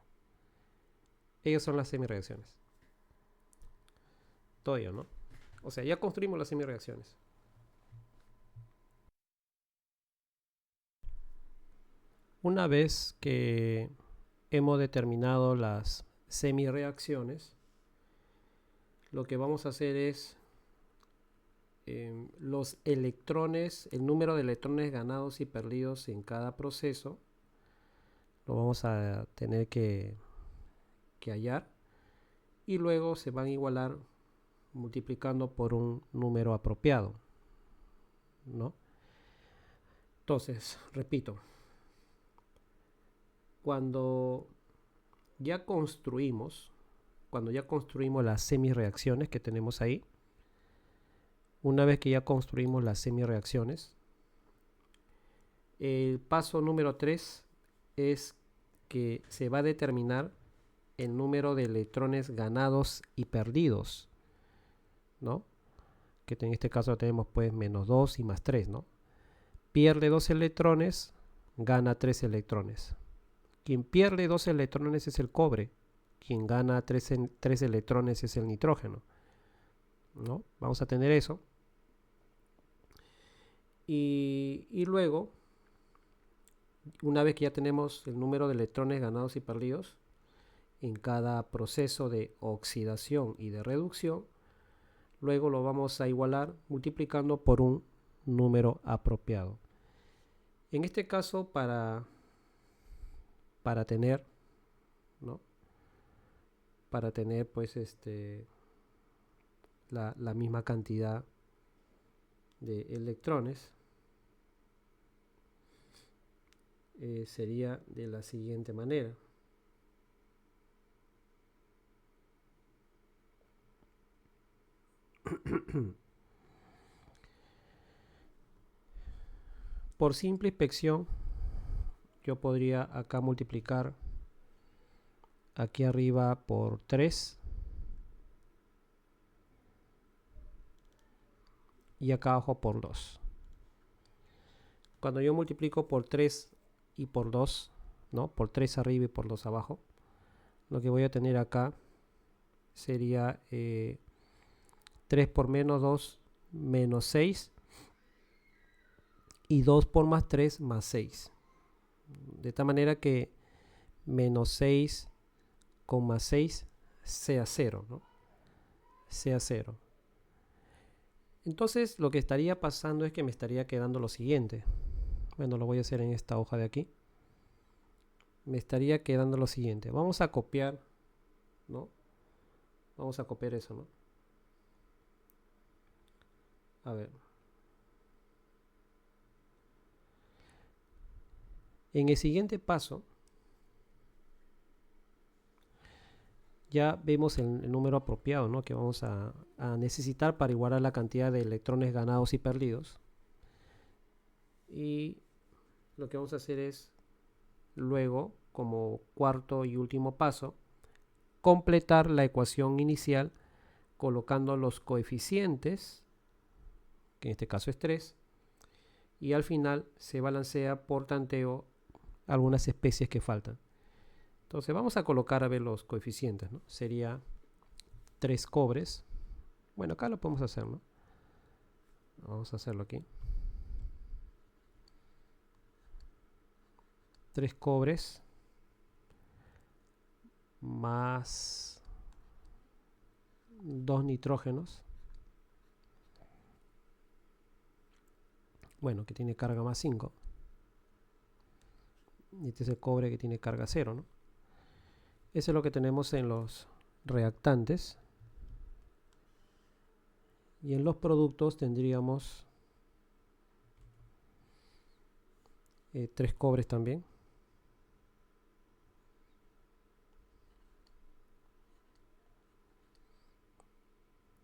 Ellos son las semireacciones. Todo ello, ¿no? O sea, ya construimos las semireacciones. Una vez que hemos determinado las semireacciones, lo que vamos a hacer es los electrones, el número de electrones ganados y perdidos en cada proceso, lo vamos a tener que hallar, y luego se van a igualar multiplicando por un número apropiado, ¿no? Entonces, repito, cuando ya construimos las semireacciones que tenemos ahí, una vez que ya construimos las semireacciones, el paso número 3 es que se va a determinar el número de electrones ganados y perdidos, ¿no? Que en este caso tenemos pues menos 2 y más 3, ¿no? Pierde 2 electrones, gana 3 electrones. Quien pierde 2 electrones es el cobre. Quien gana 3 electrones es el nitrógeno, ¿no? Vamos a tener eso. Y luego, una vez que ya tenemos el número de electrones ganados y perdidos en cada proceso de oxidación y de reducción, luego lo vamos a igualar multiplicando por un número apropiado. En este caso, para tener, ¿no? Para tener pues la misma cantidad de electrones, sería de la siguiente manera. Por simple inspección, yo podría acá multiplicar aquí arriba por 3 y acá abajo por 2. Cuando yo multiplico por 3 y por 2, ¿no? Por 3 arriba y por 2 abajo, lo que voy a tener acá sería 3 por menos 2, menos 6, y 2 por más 3 más 6. De esta manera que menos 6 con más 6 sea 0, ¿no? Sea 0. Entonces lo que estaría pasando es que me estaría quedando lo siguiente. Bueno, lo voy a hacer en esta hoja de aquí. Me estaría quedando lo siguiente. Vamos a copiar, ¿no? Vamos a copiar eso, ¿no? A ver. En el siguiente paso, ya vemos el número apropiado, ¿no? Que vamos a necesitar para igualar la cantidad de electrones ganados y perdidos. Y lo que vamos a hacer es, luego, como cuarto y último paso, completar la ecuación inicial colocando los coeficientes, que en este caso es 3, y al final se balancea por tanteo algunas especies que faltan. Entonces vamos a colocar a ver los coeficientes, ¿no? Sería 3 cobres. Bueno, acá lo podemos hacer, ¿no? Vamos a hacerlo aquí. 3 cobres más 2 nitrógenos. Bueno, que tiene carga más 5. Y este es el cobre que tiene carga 0, ¿no? Eso es lo que tenemos en los reactantes. Y en los productos tendríamos 3 cobres también.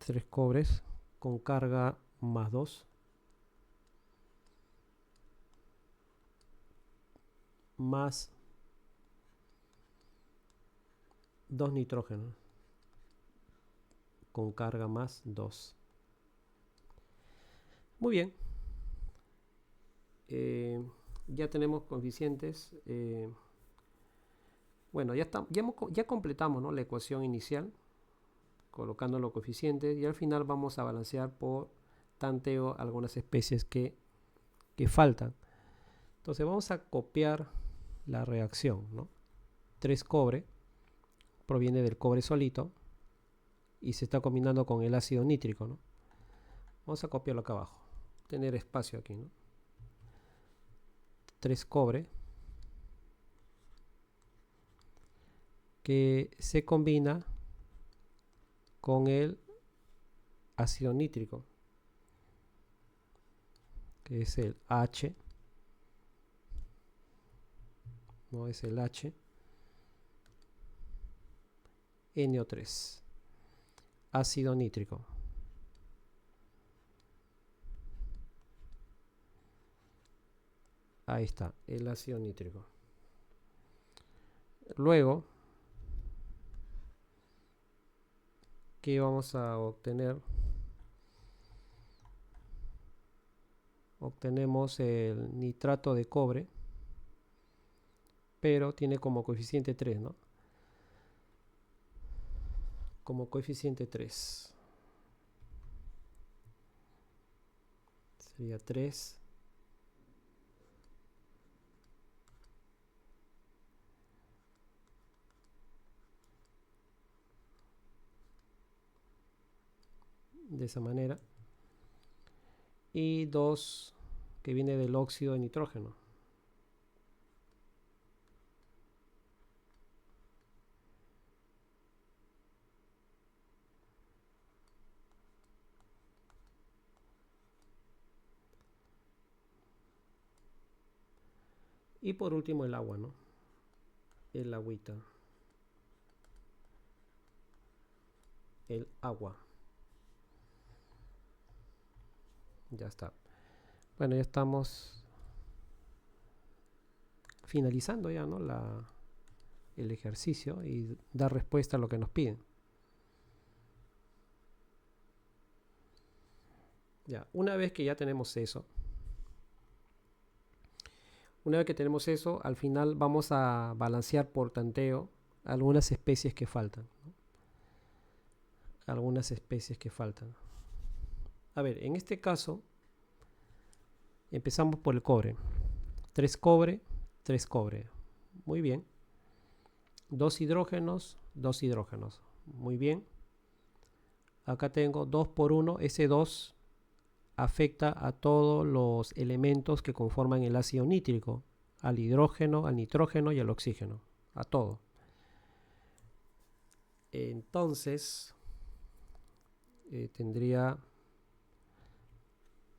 3 cobres con carga más 2. Más 2 nitrógenos con carga más 2. Muy bien. Ya tenemos coeficientes. Bueno, ya completamos, ¿no? La ecuación inicial colocando los coeficientes y al final vamos a balancear por tanteo algunas especies que faltan. Entonces vamos a copiar la reacción, ¿no? 3 cobre proviene del cobre solito y se está combinando con el ácido nítrico, ¿no? Vamos a copiarlo acá abajo, tener espacio aquí, ¿no? 3 cobre que se combina con el ácido nítrico, que es el H, no es el H, NO3, ácido nítrico. Ahí está, el ácido nítrico. Luego, ¿qué vamos a obtener? Obtenemos el nitrato de cobre, pero tiene como coeficiente 3, ¿no? Como coeficiente 3. Sería 3. De esa manera. Y 2 que viene del óxido de nitrógeno. Y por último el agua, ¿no? El agüita. El agua. Ya está. Bueno, ya estamos finalizando ya, ¿no? El ejercicio y dar respuesta a lo que nos piden. Ya, una vez que ya tenemos eso, al final vamos a balancear por tanteo algunas especies que faltan, ¿no? Algunas especies que faltan. A ver, en este caso, Empezamos por el cobre. 3 cobre, 3 cobre. Muy bien. 2 hidrógenos, 2 hidrógenos. Muy bien. Acá tengo 2 por 1. Ese 2 afecta a todos los elementos que conforman el ácido nítrico. Al hidrógeno, al nitrógeno y al oxígeno. A todo. Entonces, tendría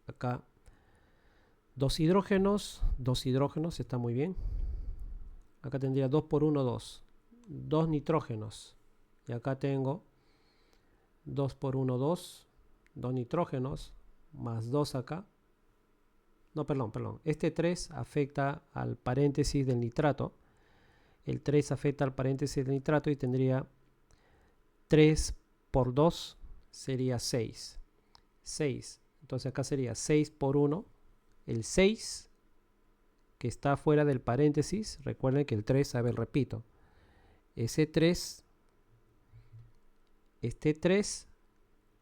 acá 2 hidrógenos, está muy bien. Acá tendría 2 por 1, 2. 2 nitrógenos. Y acá tengo 2 por 1, 2. 2 nitrógenos. Más 2 acá. No, perdón. Este 3 afecta al paréntesis del nitrato. El 3 afecta al paréntesis del nitrato y tendría 3 por 2 sería 6. 6. Entonces acá sería 6 por 1. El 6 que está fuera del paréntesis. Recuerden que el 3, a ver, repito. Ese 3, este 3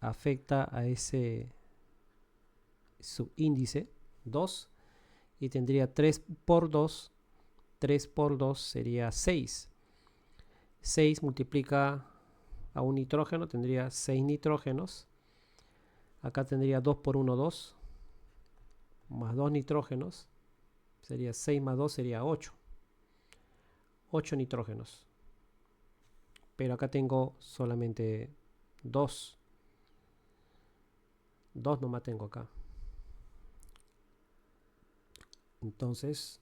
afecta a ese subíndice 2 y tendría 3 por 2. 3 por 2 sería 6. 6 multiplica a un nitrógeno, tendría 6 nitrógenos. Acá tendría 2 por 1, 2. Más 2 nitrógenos. Sería 6 más 2 sería 8. 8 nitrógenos. Pero acá tengo solamente 2. 2 nomás tengo acá. Entonces,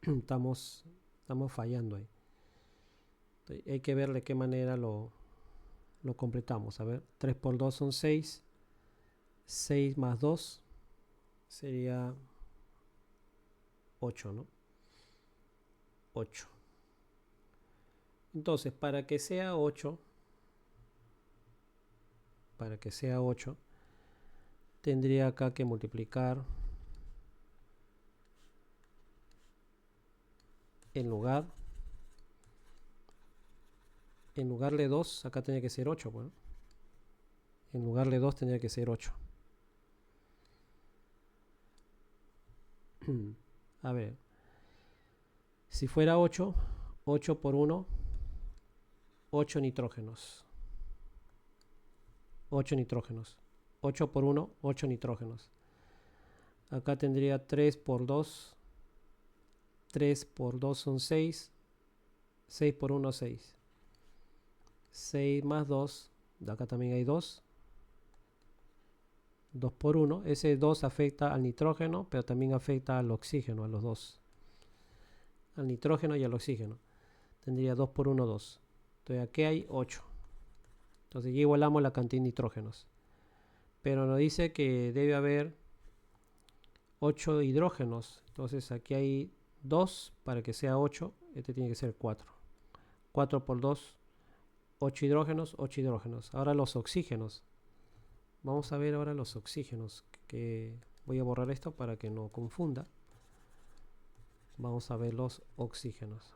estamos fallando ahí. Hay que ver de qué manera lo completamos. A ver, 3 por 2 son 6. 6 más 2 sería 8, ¿no? 8. Entonces, para que sea 8, tendría acá que multiplicar en lugar de 2, acá tendría que ser 8, bueno. En lugar de 2 tendría que ser 8. A ver, si fuera 8, 8 por 1, 8 nitrógenos. 8 nitrógenos. 8 por 1, 8 nitrógenos. Acá tendría 3 por 2. 3 por 2 son 6. 6 por 1, 6. 6 más 2. De acá también hay 2. 2 por 1. Ese 2 afecta al nitrógeno, pero también afecta al oxígeno, a los dos. Al nitrógeno y al oxígeno. Tendría 2 por 1, 2. Entonces aquí hay 8. Entonces ya igualamos la cantidad de nitrógenos. Pero nos dice que debe haber 8 hidrógenos. Entonces aquí hay 2 para que sea 8. Este tiene que ser 4. 4 por 2, 8 hidrógenos, 8 hidrógenos. Ahora los oxígenos. Vamos a ver ahora los oxígenos. Que voy a borrar esto para que no confunda. Vamos a ver los oxígenos.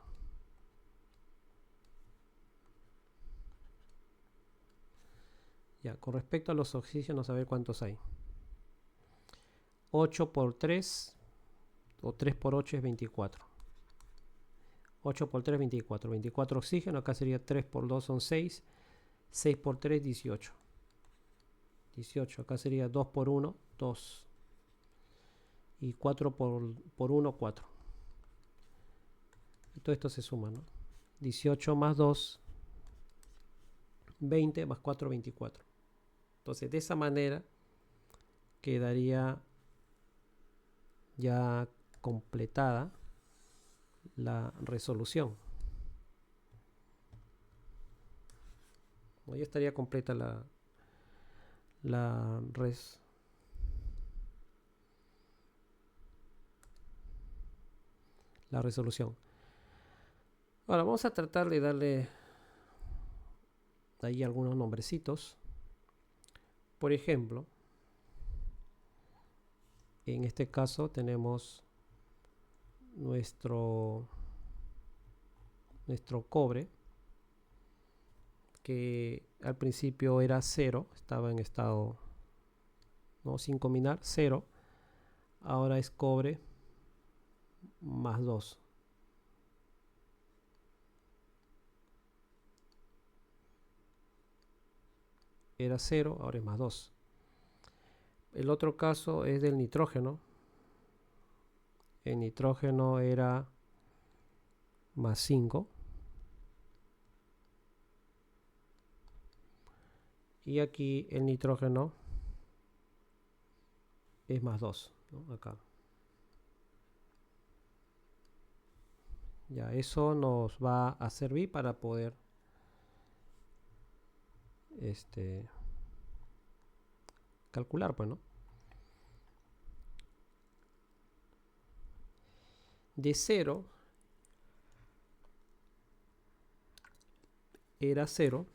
Ya, con respecto a los oxígenos, a ver cuántos hay. 8 por 3 o 3 por 8 es 24. 8 por 3, 24. 24 oxígeno. Acá sería 3 por 2 son 6. 6 por 3, 18. 18. Acá sería 2 por 1, 2. Y 4 por 1, 4. Y todo esto se suma, ¿no? 18 más 2, 20 más 4, 24. Entonces, de esa manera quedaría ya completada la resolución. Ya estaría completa la resolución. Ahora vamos a tratar de darle ahí algunos nombrecitos. Por ejemplo, en este caso tenemos nuestro cobre, que al principio era 0, estaba en estado, ¿no?, sin combinar, 0. ahora es cobre más 2. Era 0, ahora es más 2. El otro caso es del nitrógeno. El nitrógeno era más 5. Y aquí el nitrógeno es más 2, ¿no? Acá. Ya, eso nos va a servir para poder calcular, pues, ¿no? De 0 era 0,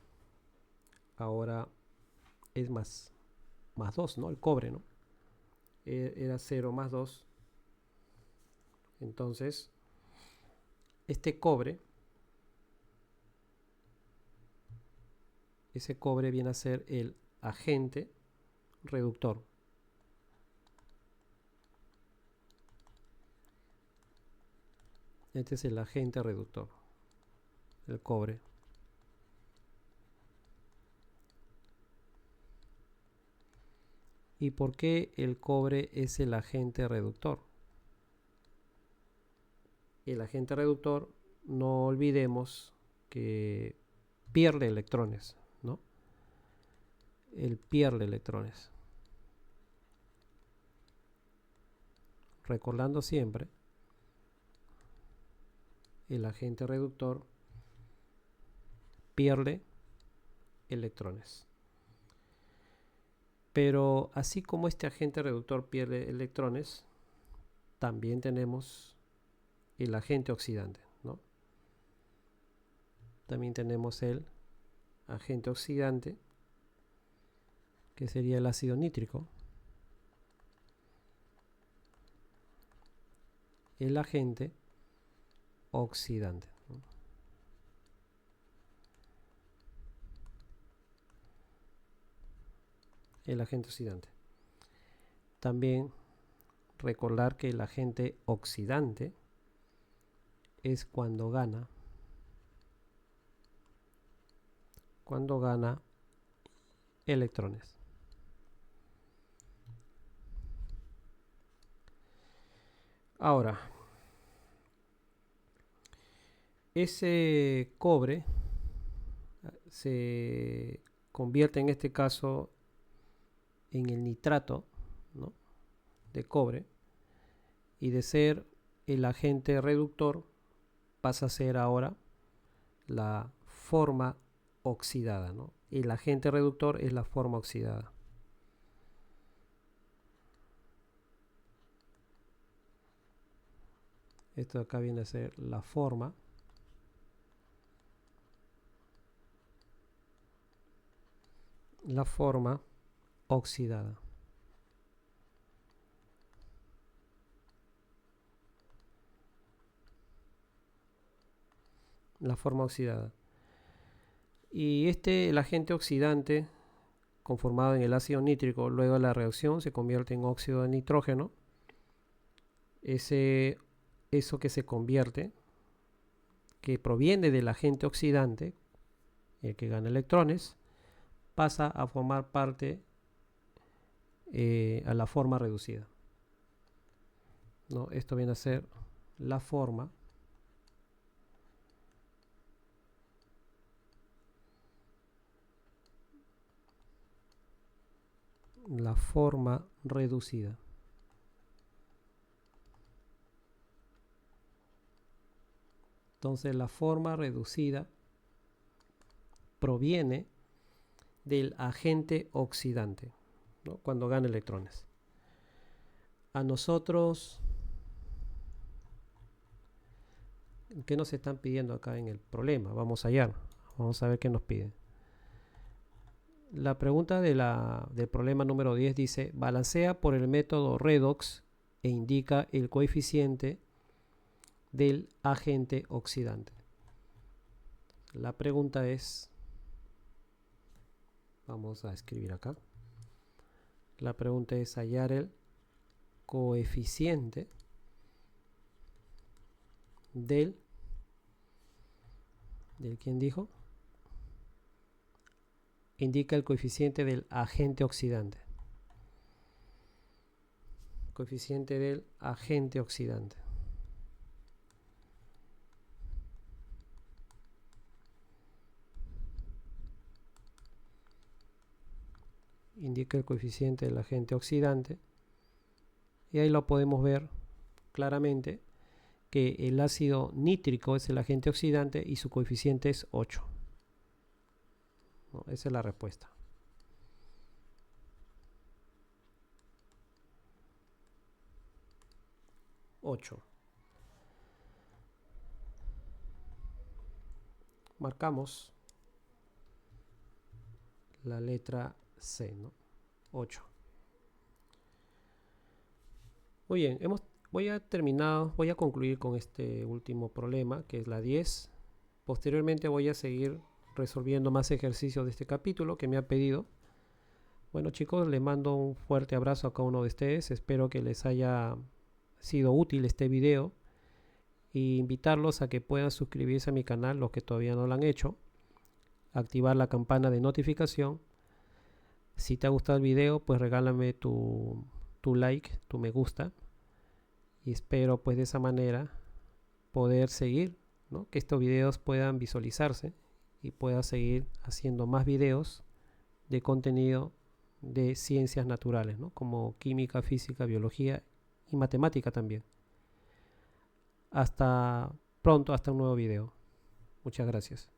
ahora es más 2, ¿no? El cobre, ¿no? Era 0 más 2. Entonces, este cobre, ese cobre viene a ser el agente reductor. Este es el agente reductor, el cobre. ¿Y por qué el cobre es el agente reductor? El agente reductor, no olvidemos que pierde electrones, ¿no? Él pierde electrones. Recordando siempre, el agente reductor pierde electrones. Pero así como este agente reductor pierde electrones, también tenemos el agente oxidante, ¿no? También tenemos el agente oxidante, que sería el ácido nítrico. El agente oxidante, ¿no? El agente oxidante. También recordar que el agente oxidante es cuando gana electrones. Ahora, ese cobre se convierte en este caso en el nitrato, ¿no?, de cobre, y de ser el agente reductor pasa a ser ahora la forma oxidada, ¿no? El agente reductor es la forma oxidada. Esto de acá viene a ser la forma oxidada. La forma oxidada. Y el agente oxidante conformado en el ácido nítrico, luego de la reacción se convierte en óxido de nitrógeno. Eso que se convierte, que proviene del agente oxidante, el que gana electrones, pasa a formar parte a la forma reducida, ¿no? Esto viene a ser la forma reducida. Entonces la forma reducida proviene del agente oxidante, ¿no?, cuando gana electrones. A nosotros, ¿qué nos están pidiendo acá en el problema? Vamos allá, vamos a ver qué nos piden. La pregunta del problema número 10 dice: balancea por el método redox e indica el coeficiente del agente oxidante. La pregunta es, vamos a escribir acá, la pregunta es hallar el coeficiente del ¿quién dijo? Indica el coeficiente del agente oxidante. Coeficiente del agente oxidante. Indica el coeficiente del agente oxidante. Y ahí lo podemos ver claramente que el ácido nítrico es el agente oxidante y su coeficiente es 8. No, esa es la respuesta. 8. Marcamos la letra C, ¿no? 8. Muy bien, voy a concluir con este último problema, que es la 10. Posteriormente voy a seguir resolviendo más ejercicios de este capítulo que me ha pedido. Bueno, chicos, les mando un fuerte abrazo a cada uno de ustedes. Espero que les haya sido útil este video. Y invitarlos a que puedan suscribirse a mi canal, los que todavía no lo han hecho. Activar la campana de notificación. Si te ha gustado el video, pues regálame tu like, tu me gusta. Y espero pues de esa manera poder seguir, ¿no? Que estos videos puedan visualizarse y pueda seguir haciendo más videos de contenido de ciencias naturales, ¿no? Como química, física, biología y matemática también. Hasta pronto, hasta un nuevo video. Muchas gracias.